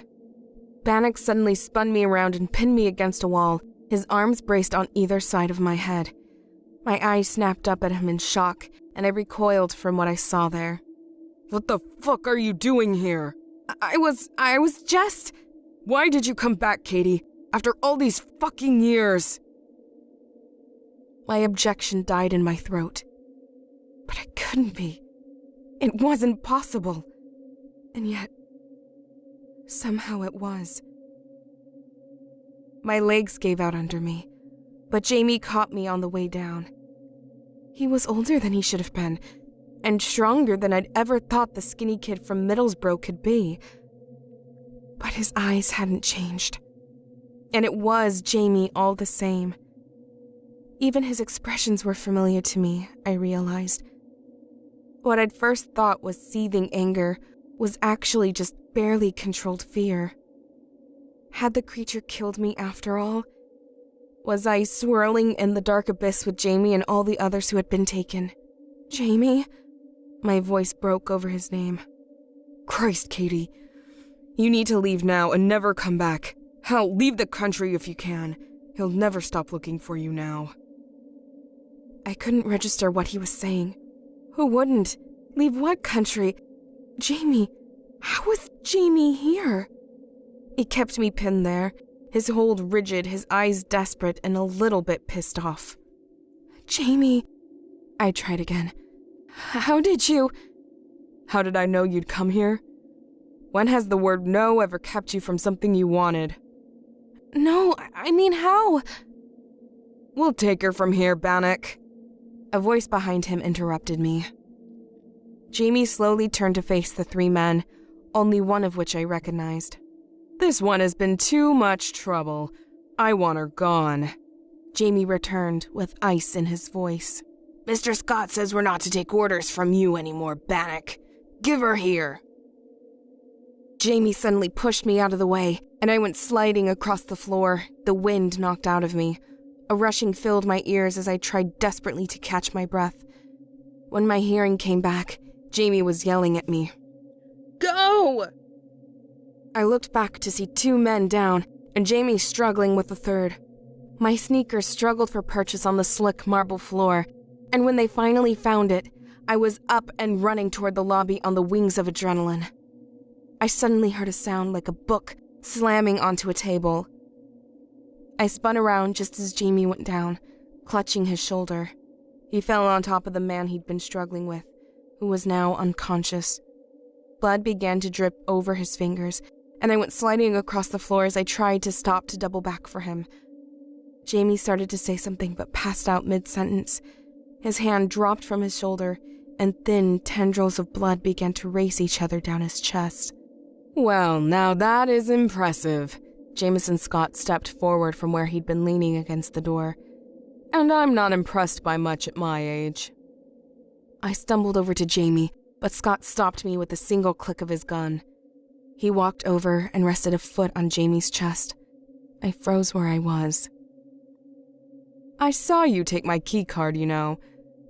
Bannock suddenly spun me around and pinned me against a wall, his arms braced on either side of my head. My eyes snapped up at him in shock, and I recoiled from what I saw there. What the fuck are you doing here? I was just... Why did you come back, Katie? After all these fucking years? My objection died in my throat. But it couldn't be. It wasn't possible. And yet, somehow it was. My legs gave out under me, but Jamie caught me on the way down. He was older than he should have been, and stronger than I'd ever thought the skinny kid from Middlesbrough could be. But his eyes hadn't changed. And it was Jamie all the same. Even his expressions were familiar to me, I realized. What I'd first thought was seething anger was actually just barely controlled fear. Had the creature killed me after all? Was I swirling in the dark abyss with Jamie and all the others who had been taken? Jamie? My voice broke over his name. Christ, Katie. You need to leave now and never come back. Hell, leave the country if you can. He'll never stop looking for you now. I couldn't register what he was saying. Who wouldn't? Leave what country? Jamie. How was Jamie here? He kept me pinned there, his hold rigid, his eyes desperate and a little bit pissed off. Jamie. I tried again. How did you... How did I know you'd come here? When has the word no ever kept you from something you wanted? No, I mean how? We'll take her from here, Bannock. A voice behind him interrupted me. Jamie slowly turned to face the three men, only one of which I recognized. This one has been too much trouble. I want her gone. Jamie returned with ice in his voice. Mr. Scott says we're not to take orders from you anymore, Bannock. Give her here. Jamie suddenly pushed me out of the way, and I went sliding across the floor, the wind knocked out of me. A rushing filled my ears as I tried desperately to catch my breath. When my hearing came back, Jamie was yelling at me. Go! I looked back to see two men down, and Jamie struggling with the third. My sneakers struggled for purchase on the slick marble floor, and when they finally found it, I was up and running toward the lobby on the wings of adrenaline. I suddenly heard a sound like a book slamming onto a table. I spun around just as Jamie went down, clutching his shoulder. He fell on top of the man he'd been struggling with, who was now unconscious. Blood began to drip over his fingers, and I went sliding across the floor as I tried to stop to double back for him. Jamie started to say something but passed out mid-sentence. His hand dropped from his shoulder, and thin tendrils of blood began to race each other down his chest. Well, now that is impressive. Jameson Scott stepped forward from where he'd been leaning against the door. And I'm not impressed by much at my age. I stumbled over to Jamie, but Scott stopped me with a single click of his gun. He walked over and rested a foot on Jamie's chest. I froze where I was. I saw you take my keycard, you know.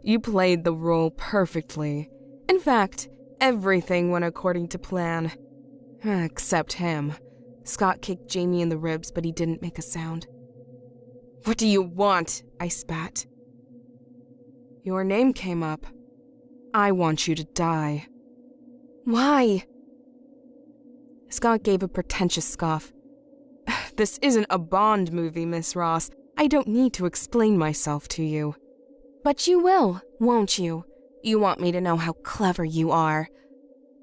You played the role perfectly. In fact, everything went according to plan. Except him. Scott kicked Jamie in the ribs, but he didn't make a sound. What do you want? I spat. Your name came up. I want you to die. Why? Scott gave a pretentious scoff. This isn't a Bond movie, Miss Ross. I don't need to explain myself to you. But you will, won't you? You want me to know how clever you are.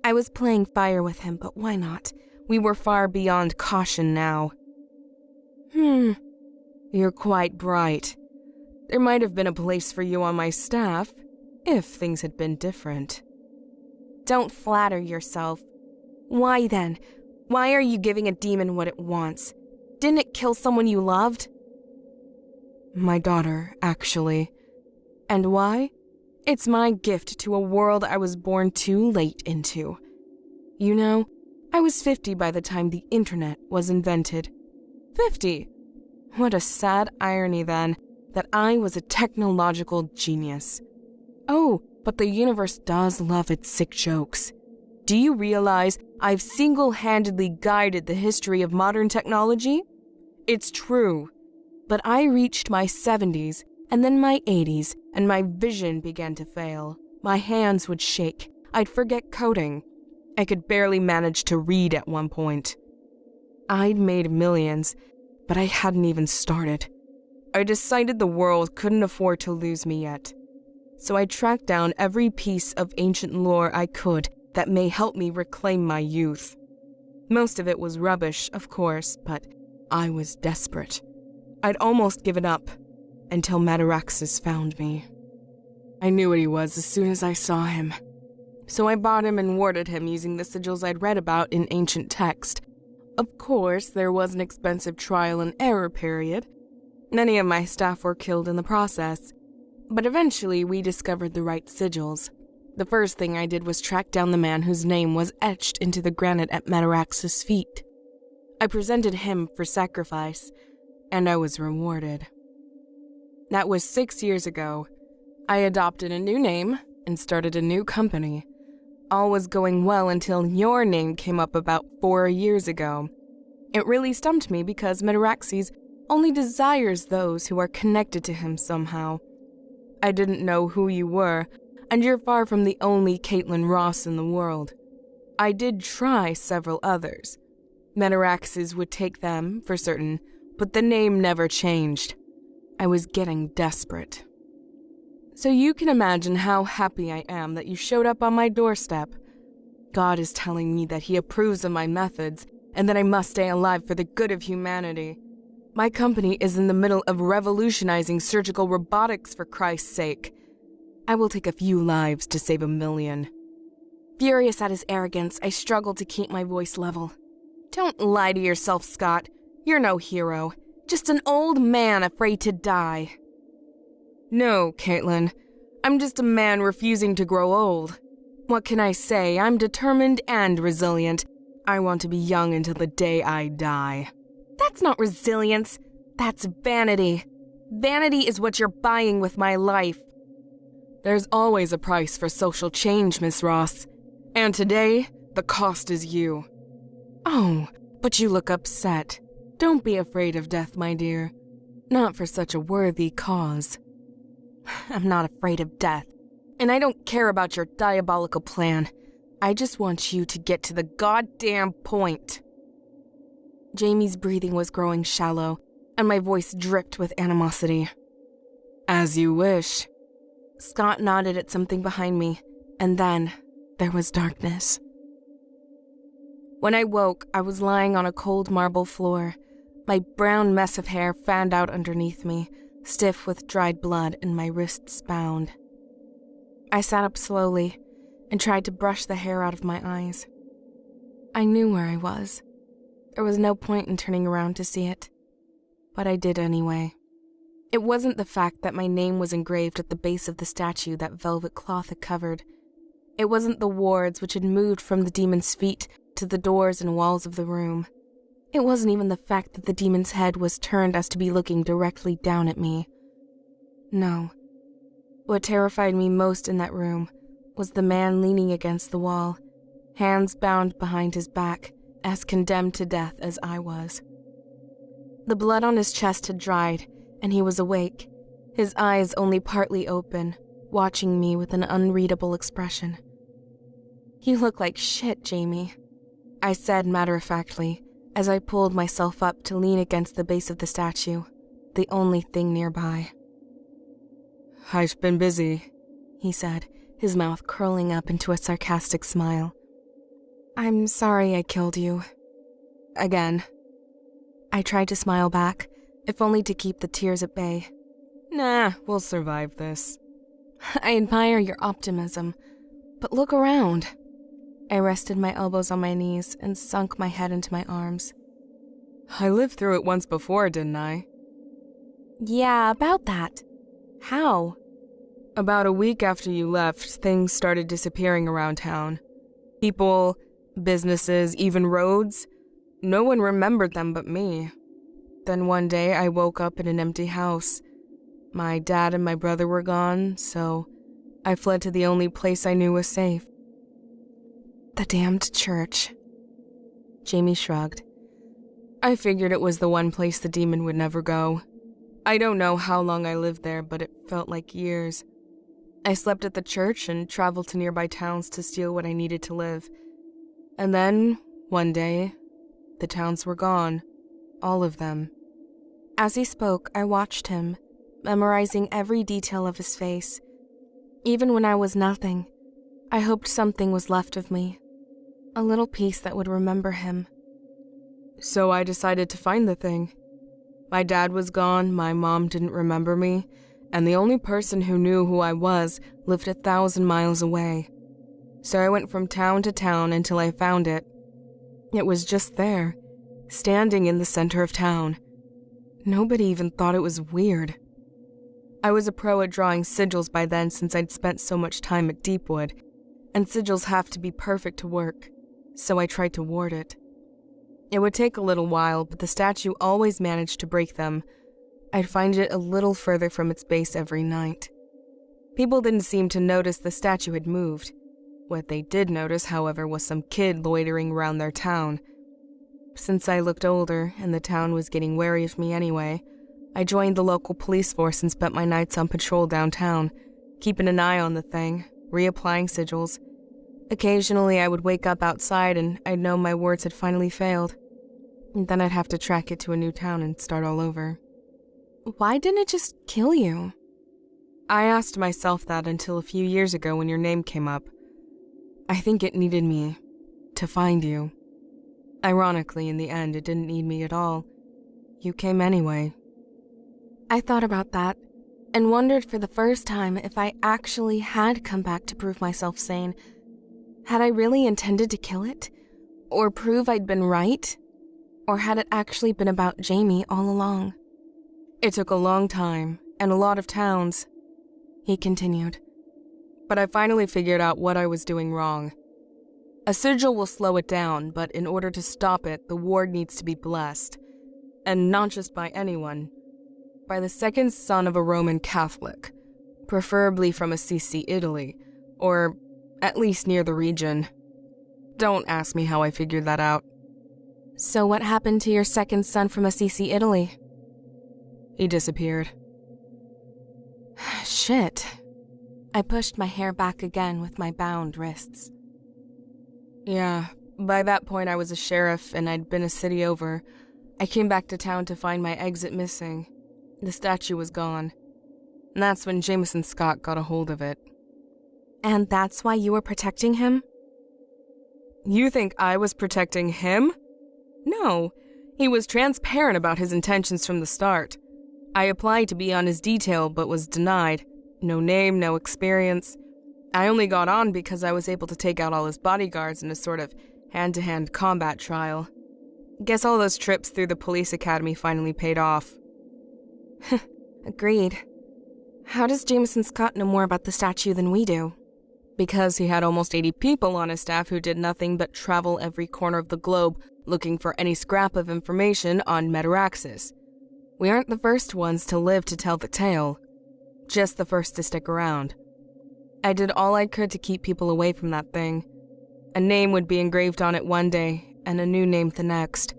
I was playing fire with him, but why not? We were far beyond caution now. You're quite bright. There might have been a place for you on my staff, if things had been different. Don't flatter yourself. Why then? Why are you giving a demon what it wants? Didn't it kill someone you loved? My daughter, actually. And why? It's my gift to a world I was born too late into. You know, I was 50 by the time the internet was invented. 50! What a sad irony, then, that I was a technological genius. Oh, but the universe does love its sick jokes. Do you realize I've single-handedly guided the history of modern technology? It's true. But I reached my 70s, and then my 80s, and my vision began to fail. My hands would shake. I'd forget coding. I could barely manage to read at one point. I'd made millions, but I hadn't even started. I decided the world couldn't afford to lose me yet. So I tracked down every piece of ancient lore I could that may help me reclaim my youth. Most of it was rubbish, of course, but I was desperate. I'd almost given up until Mataraxis found me. I knew what he was as soon as I saw him. So I bought him and warded him using the sigils I'd read about in ancient text. Of course, there was an expensive trial and error period. Many of my staff were killed in the process. But eventually, we discovered the right sigils. The first thing I did was track down the man whose name was etched into the granite at Mataraxis' feet. I presented him for sacrifice, and I was rewarded. That was 6 years ago. I adopted a new name and started a new company. All was going well until your name came up about 4 years ago. It really stumped me because Mataraxis only desires those who are connected to him somehow. I didn't know who you were, and you're far from the only Caitlin Ross in the world. I did try several others. Mataraxis would take them, for certain, but the name never changed. I was getting desperate. So you can imagine how happy I am that you showed up on my doorstep. God is telling me that he approves of my methods, and that I must stay alive for the good of humanity. My company is in the middle of revolutionizing surgical robotics, for Christ's sake. I will take a few lives to save 1 million. Furious at his arrogance, I struggled to keep my voice level. Don't lie to yourself, Scott. You're no hero. Just an old man afraid to die. No, Caitlin. I'm just a man refusing to grow old. What can I say? I'm determined and resilient. I want to be young until the day I die. That's not resilience. That's vanity. Vanity is what you're buying with my life. There's always a price for social change, Miss Ross. And today, the cost is you. Oh, but you look upset. Don't be afraid of death, my dear. Not for such a worthy cause. I'm not afraid of death, and I don't care about your diabolical plan. I just want you to get to the goddamn point. Jamie's breathing was growing shallow, and my voice dripped with animosity. As you wish. Scott nodded at something behind me, and then there was darkness. When I woke, I was lying on a cold marble floor, my brown mess of hair fanned out underneath me, stiff with dried blood and my wrists bound. I sat up slowly and tried to brush the hair out of my eyes. I knew where I was. There was no point in turning around to see it, but I did anyway. It wasn't the fact that my name was engraved at the base of the statue that velvet cloth had covered. It wasn't the wards which had moved from the demon's feet to the doors and walls of the room. It wasn't even the fact that the demon's head was turned as to be looking directly down at me. No. What terrified me most in that room was the man leaning against the wall, hands bound behind his back, as condemned to death as I was. The blood on his chest had dried, and he was awake, his eyes only partly open, watching me with an unreadable expression. "You look like shit, Jamie," I said matter-of-factly, as I pulled myself up to lean against the base of the statue, the only thing nearby. "I've been busy," he said, his mouth curling up into a sarcastic smile. "I'm sorry I killed you. Again." I tried to smile back, if only to keep the tears at bay. "Nah, we'll survive this." "I admire your optimism, but look around." I rested my elbows on my knees and sunk my head into my arms. "I lived through it once before, didn't I?" "Yeah, about that. How?" "About a week after you left, things started disappearing around town. People, businesses, even roads. No one remembered them but me. Then one day I woke up in an empty house. My dad and my brother were gone, so I fled to the only place I knew was safe." "The damned church." Jamie shrugged. "I figured it was the one place the demon would never go. I don't know how long I lived there, but it felt like years. I slept at the church and traveled to nearby towns to steal what I needed to live. And then, one day, the towns were gone. All of them." As he spoke, I watched him, memorizing every detail of his face. Even when I was nothing, I hoped something was left of me. A little piece that would remember him. So I decided to find the thing. My dad was gone, my mom didn't remember me, and the only person who knew who I was lived 1,000 miles away. So I went from town to town until I found it. It was just there, standing in the center of town. Nobody even thought it was weird. I was a pro at drawing sigils by then since I'd spent so much time at Deepwood, and sigils have to be perfect to work, so I tried to ward it. It would take a little while, but the statue always managed to break them. I'd find it a little further from its base every night. People didn't seem to notice the statue had moved. What they did notice, however, was some kid loitering around their town. Since I looked older, and the town was getting wary of me anyway, I joined the local police force and spent my nights on patrol downtown, keeping an eye on the thing, reapplying sigils. Occasionally I would wake up outside and I'd know my words had finally failed. And then I'd have to track it to a new town and start all over. "Why didn't it just kill you?" I asked myself that until a few years ago when your name came up. I think it needed me to find you. Ironically, in the end, it didn't need me at all. You came anyway. I thought about that, and wondered for the first time if I actually had come back to prove myself sane. Had I really intended to kill it? Or prove I'd been right? Or had it actually been about Jamie all along? It took a long time, and a lot of towns, he continued. But I finally figured out what I was doing wrong. A sigil will slow it down, but in order to stop it, the ward needs to be blessed. And not just by anyone. By the second son of a Roman Catholic, preferably from Assisi, Italy, or at least near the region. Don't ask me how I figured that out. So what happened to your second son from Assisi, Italy? He disappeared. Shit. I pushed my hair back again with my bound wrists. Yeah, by that point I was a sheriff and I'd been a city over. I came back to town to find my exit missing. The statue was gone. And that's when Jameson Scott got a hold of it. And that's why you were protecting him? You think I was protecting him? No, he was transparent about his intentions from the start. I applied to be on his detail but was denied. No name, no experience. I only got on because I was able to take out all his bodyguards in a sort of hand-to-hand combat trial. Guess all those trips through the police academy finally paid off. Agreed. How does Jameson Scott know more about the statue than we do? Because he had almost 80 people on his staff who did nothing but travel every corner of the globe looking for any scrap of information on Metaraxis. We aren't the first ones to live to tell the tale, just the first to stick around. I did all I could to keep people away from that thing. A name would be engraved on it one day, and a new name the next.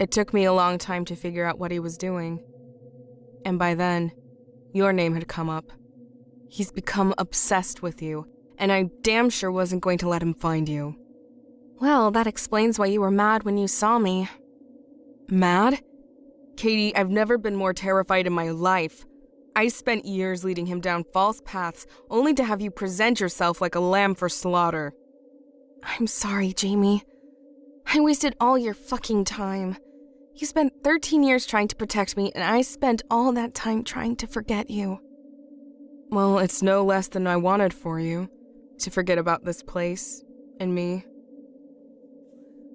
It took me a long time to figure out what he was doing. And by then, your name had come up. He's become obsessed with you, and I damn sure wasn't going to let him find you. Well, that explains why you were mad when you saw me. Mad? Katie, I've never been more terrified in my life. I spent years leading him down false paths, only to have you present yourself like a lamb for slaughter. I'm sorry, Jamie. I wasted all your fucking time. You spent 13 years trying to protect me, and I spent all that time trying to forget you. Well, it's no less than I wanted for you, to forget about this place, and me.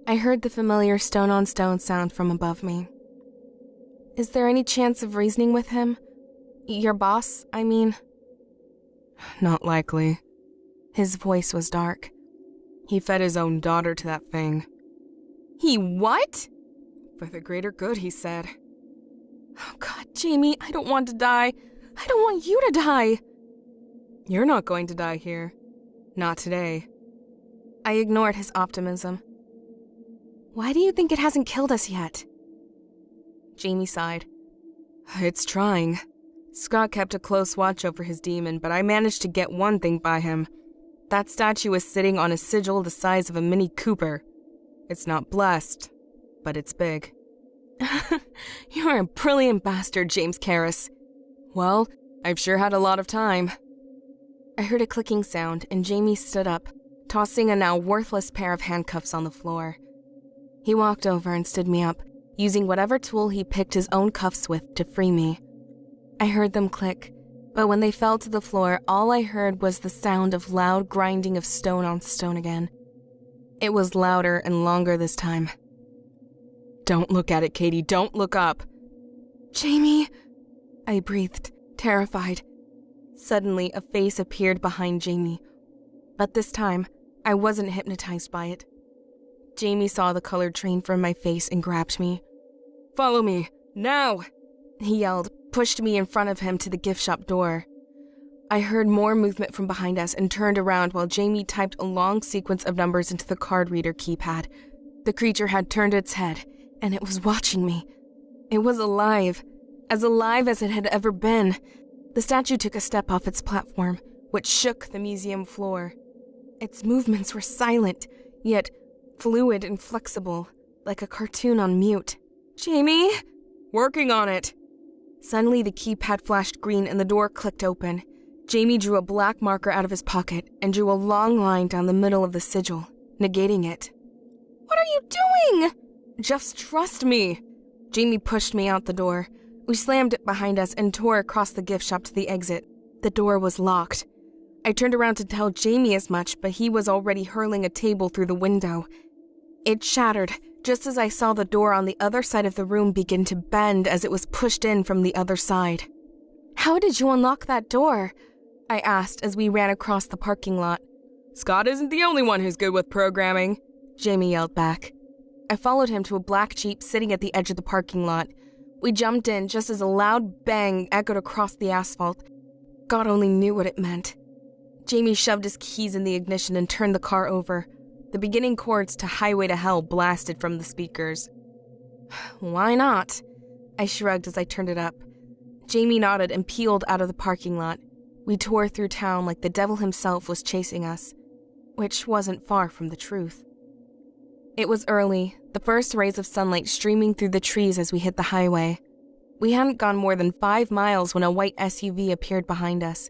I heard the familiar stone-on-stone sound from above me. Is there any chance of reasoning with him? Your boss, I mean? Not likely. His voice was dark. He fed his own daughter to that thing. He what? For the greater good, he said. Oh God, Jamie, I don't want to die. I don't want you to die. You're not going to die here. Not today. I ignored his optimism. Why do you think it hasn't killed us yet? Jamie sighed. It's trying. Scott kept a close watch over his demon, but I managed to get one thing by him. That statue is sitting on a sigil the size of a Mini Cooper. It's not blessed, but it's big. You're a brilliant bastard, James Karras. Well, I've sure had a lot of time. I heard a clicking sound, and Jamie stood up, tossing a now worthless pair of handcuffs on the floor. He walked over and stood me up, using whatever tool he picked his own cuffs with to free me. I heard them click, but when they fell to the floor, all I heard was the sound of loud grinding of stone on stone again. It was louder and longer this time. Don't look at it, Katie. Don't look up. Jamie, I breathed, terrified. Suddenly, a face appeared behind Jamie. But this time, I wasn't hypnotized by it. Jamie saw the colored train from my face and grabbed me. Follow me, now! He yelled, pushed me in front of him to the gift shop door. I heard more movement from behind us and turned around while Jamie typed a long sequence of numbers into the card reader keypad. The creature had turned its head, and it was watching me. It was alive as it had ever been. The statue took a step off its platform, which shook the museum floor. Its movements were silent, yet fluid and flexible, like a cartoon on mute. Jamie? Working on it. Suddenly, the keypad flashed green and the door clicked open. Jamie drew a black marker out of his pocket and drew a long line down the middle of the sigil, negating it. What are you doing? Just trust me. Jamie pushed me out the door. We slammed it behind us and tore across the gift shop to the exit. The door was locked. I turned around to tell Jamie as much, but he was already hurling a table through the window. It shattered, just as I saw the door on the other side of the room begin to bend as it was pushed in from the other side. How did you unlock that door? I asked as we ran across the parking lot. Scott isn't the only one who's good with programming, Jamie yelled back. I followed him to a black Jeep sitting at the edge of the parking lot. We jumped in just as a loud bang echoed across the asphalt. God only knew what it meant. Jamie shoved his keys in the ignition and turned the car over. The beginning chords to Highway to Hell blasted from the speakers. Why not? I shrugged as I turned it up. Jamie nodded and peeled out of the parking lot. We tore through town like the devil himself was chasing us, which wasn't far from the truth. It was early, the first rays of sunlight streaming through the trees as we hit the highway. We hadn't gone more than 5 miles when a white SUV appeared behind us.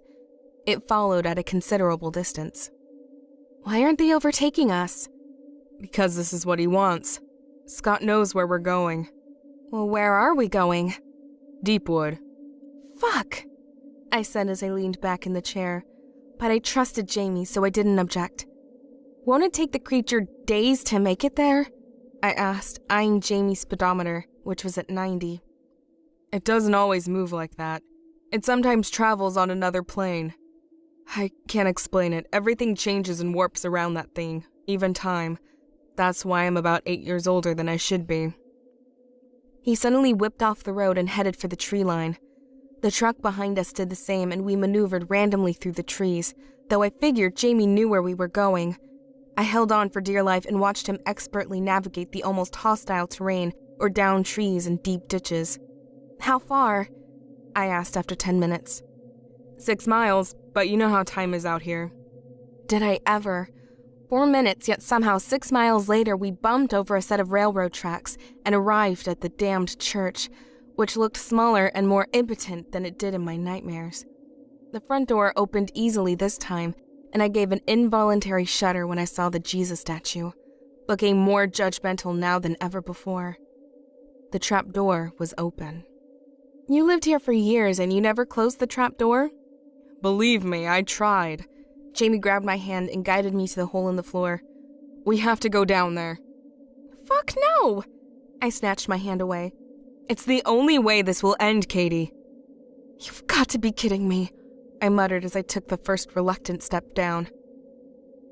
It followed at a considerable distance. Why aren't they overtaking us? Because this is what he wants. Scott knows where we're going. Well, where are we going? Deepwood. Fuck, I said as I leaned back in the chair, but I trusted Jamie, so I didn't object. Won't it take the creature days to make it there? I asked, eyeing Jamie's speedometer, which was at 90. It doesn't always move like that. It sometimes travels on another plane. I can't explain it. Everything changes and warps around that thing, even time. That's why I'm about 8 years older than I should be. He suddenly whipped off the road and headed for the tree line. The truck behind us did the same, and we maneuvered randomly through the trees, though I figured Jamie knew where we were going. I held on for dear life and watched him expertly navigate the almost hostile terrain or down trees and deep ditches. How far? I asked after 10 minutes. 6 miles, but you know how time is out here. Did I ever? 4 minutes, yet somehow 6 miles later we bumped over a set of railroad tracks and arrived at the damned church, which looked smaller and more impotent than it did in my nightmares. The front door opened easily this time, and I gave an involuntary shudder when I saw the Jesus statue, looking more judgmental now than ever before. The trap door was open. You lived here for years and you never closed the trap door? Believe me, I tried. Jamie grabbed my hand and guided me to the hole in the floor. We have to go down there. Fuck no! I snatched my hand away. It's the only way this will end, Katie. You've got to be kidding me, I muttered as I took the first reluctant step down.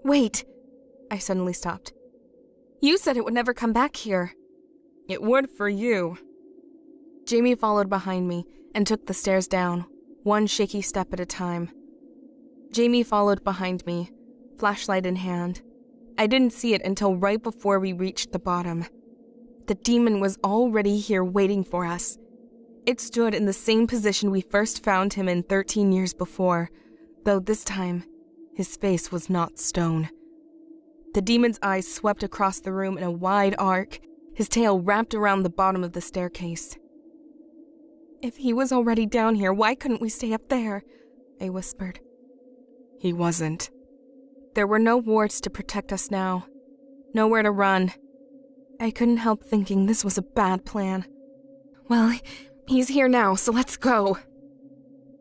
Wait, I suddenly stopped. You said it would never come back here. It would for you. Jamie followed behind me and took the stairs down, one shaky step at a time. Jamie followed behind me, flashlight in hand. I didn't see it until right before we reached the bottom. The demon was already here waiting for us. It stood in the same position we first found him in 13 years before, though this time, his face was not stone. The demon's eyes swept across the room in a wide arc, his tail wrapped around the bottom of the staircase. If he was already down here, why couldn't we stay up there? I whispered. He wasn't. There were no wards to protect us now. Nowhere to run. I couldn't help thinking this was a bad plan. Well, he's here now, so let's go.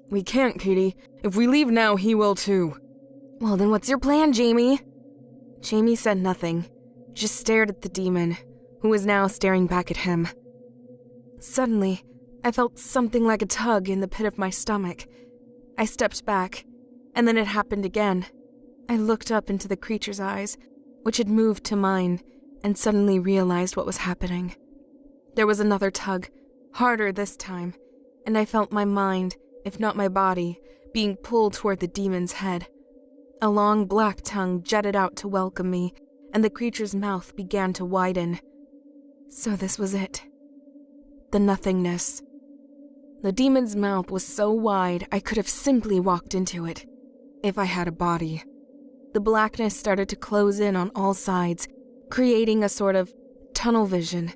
We can't, Katie. If we leave now, he will too. Well, then what's your plan, Jamie? Jamie said nothing, just stared at the demon, who was now staring back at him. Suddenly, I felt something like a tug in the pit of my stomach. I stepped back, and then it happened again. I looked up into the creature's eyes, which had moved to mine, and suddenly realized what was happening. There was another tug, harder this time, and I felt my mind, if not my body, being pulled toward the demon's head. A long black tongue jutted out to welcome me, and the creature's mouth began to widen. So this was it. The nothingness. The demon's mouth was so wide I could have simply walked into it, if I had a body. The blackness started to close in on all sides, creating a sort of tunnel vision,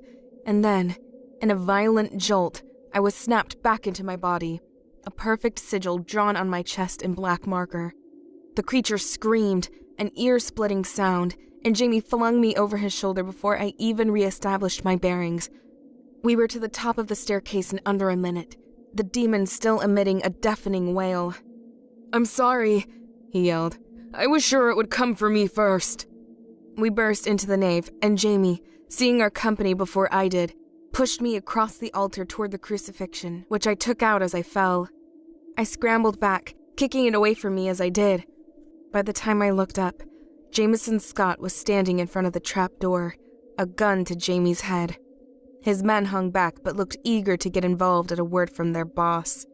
and then, in a violent jolt, I was snapped back into my body, a perfect sigil drawn on my chest in black marker. The creature screamed, an ear-splitting sound, and Jamie flung me over his shoulder before I even re-established my bearings. We were to the top of the staircase in under a minute, the demon still emitting a deafening wail. I'm sorry, he yelled. I was sure it would come for me first. We burst into the nave, and Jamie, seeing our company before I did, pushed me across the altar toward the crucifixion, which I took out as I fell. I scrambled back, kicking it away from me as I did. By the time I looked up, Jameson Scott was standing in front of the trap door, a gun to Jamie's head. His men hung back but looked eager to get involved at a word from their boss.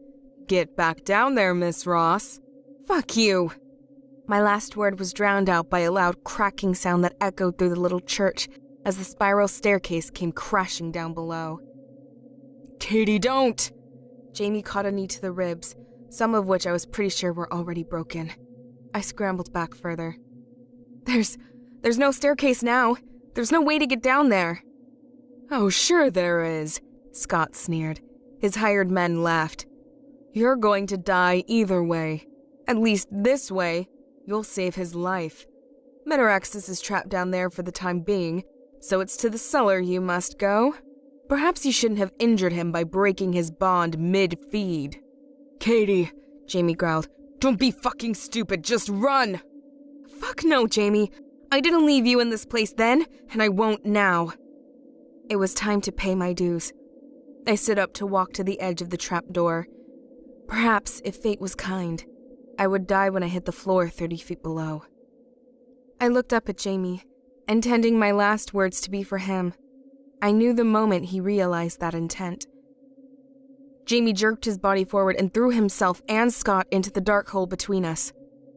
Get back down there, Miss Ross. Fuck you. My last word was drowned out by a loud cracking sound that echoed through the little church as the spiral staircase came crashing down below. Katie, don't! Jamie caught a knee to the ribs, some of which I was pretty sure were already broken. I scrambled back further. There's no staircase now. There's no way to get down there. Oh, sure there is, Scott sneered. His hired men laughed. You're going to die either way. At least this way, you'll save his life. Metaraxis is trapped down there for the time being, so it's to the cellar you must go. Perhaps you shouldn't have injured him by breaking his bond mid-feed. Katie, Jamie growled, don't be fucking stupid, just run! Fuck no, Jamie. I didn't leave you in this place then, and I won't now. It was time to pay my dues. I stood up to walk to the edge of the trapdoor. Perhaps, if fate was kind, I would die when I hit the floor 30 feet below. I looked up at Jamie, intending my last words to be for him. I knew the moment he realized that intent. Jamie jerked his body forward and threw himself and Scott into the dark hole between us.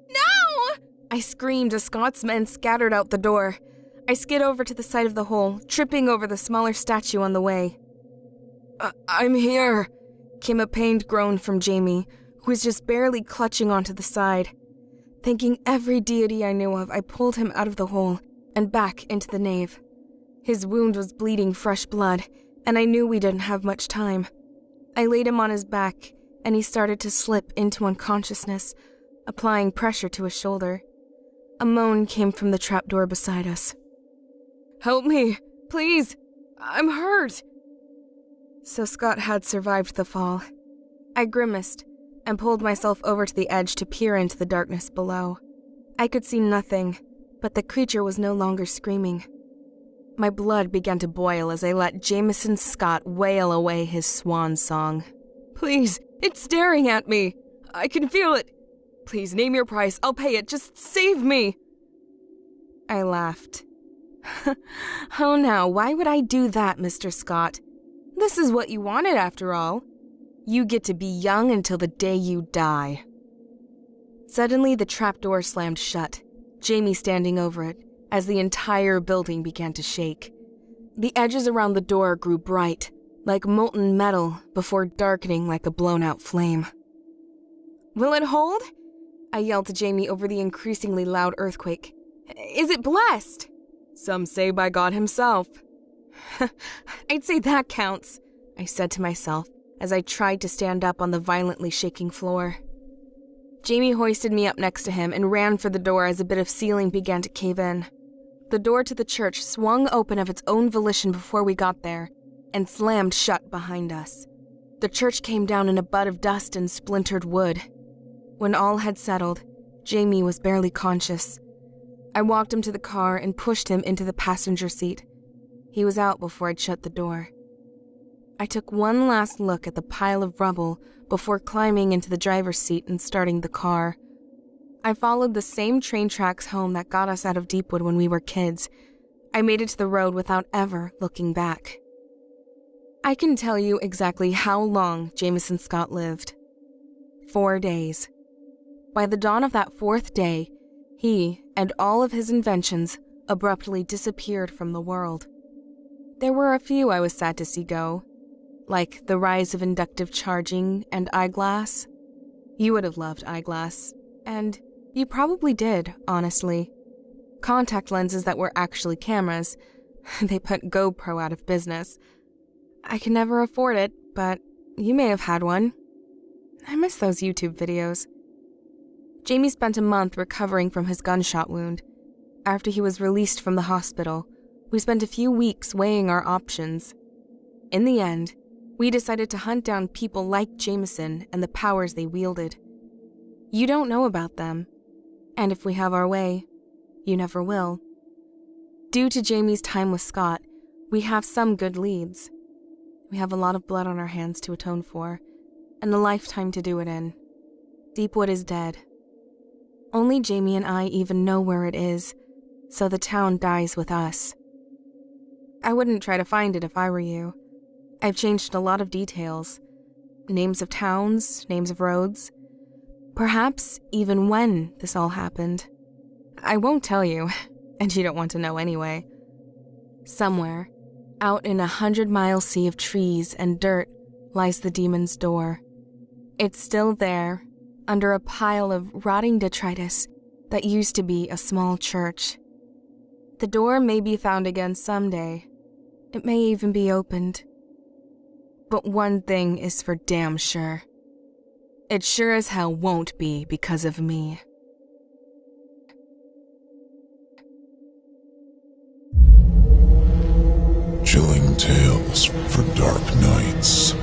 No! I screamed as Scott's men scattered out the door. I skid over to the side of the hole, tripping over the smaller statue on the way. I'm here, came a pained groan from Jamie, who was just barely clutching onto the side. Thanking every deity I knew of, I pulled him out of the hole and back into the nave. His wound was bleeding fresh blood, and I knew we didn't have much time. I laid him on his back, and he started to slip into unconsciousness, applying pressure to his shoulder. A moan came from the trapdoor beside us. Help me, please! I'm hurt! So Scott had survived the fall. I grimaced and pulled myself over to the edge to peer into the darkness below. I could see nothing, but the creature was no longer screaming. My blood began to boil as I let Jameson Scott wail away his swan song. Please, it's staring at me! I can feel it! Please name your price, I'll pay it, just save me! I laughed. Oh now, why would I do that, Mr. Scott? This is what you wanted after all. You get to be young until the day you die. Suddenly the trapdoor slammed shut, Jamie standing over it, as the entire building began to shake. The edges around the door grew bright, like molten metal, before darkening like a blown-out flame. Will it hold? I yelled to Jamie over the increasingly loud earthquake. Is it blessed? Some say by God himself. I'd say that counts, I said to myself as I tried to stand up on the violently shaking floor. Jamie hoisted me up next to him and ran for the door as a bit of ceiling began to cave in. The door to the church swung open of its own volition before we got there and slammed shut behind us. The church came down in a bud of dust and splintered wood. When all had settled, Jamie was barely conscious. I walked him to the car and pushed him into the passenger seat. He was out before I'd shut the door. I took one last look at the pile of rubble before climbing into the driver's seat and starting the car. I followed the same train tracks home that got us out of Deepwood when we were kids. I made it to the road without ever looking back. I can tell you exactly how long Jameson Scott lived. 4 days. By the dawn of that 4th day, he and all of his inventions abruptly disappeared from the world. There were a few I was sad to see go, like the rise of inductive charging and eyeglass. You would have loved eyeglass, and you probably did, honestly. Contact lenses that were actually cameras. They put GoPro out of business. I could never afford it, but you may have had one. I miss those YouTube videos. Jamie spent a month recovering from his gunshot wound. After he was released from the hospital, we spent a few weeks weighing our options. In the end, we decided to hunt down people like Jameson and the powers they wielded. You don't know about them, and if we have our way, you never will. Due to Jamie's time with Scott, we have some good leads. We have a lot of blood on our hands to atone for, and a lifetime to do it in. Deepwood is dead. Only Jamie and I even know where it is, so the town dies with us. I wouldn't try to find it if I were you. I've changed a lot of details. Names of towns, names of roads. Perhaps even when this all happened. I won't tell you, and you don't want to know anyway. Somewhere, out in a 100-mile sea of trees and dirt, lies the demon's door. It's still there, under a pile of rotting detritus that used to be a small church. The door may be found again someday. It may even be opened. But one thing is for damn sure. It sure as hell won't be because of me. Chilling tales for dark nights.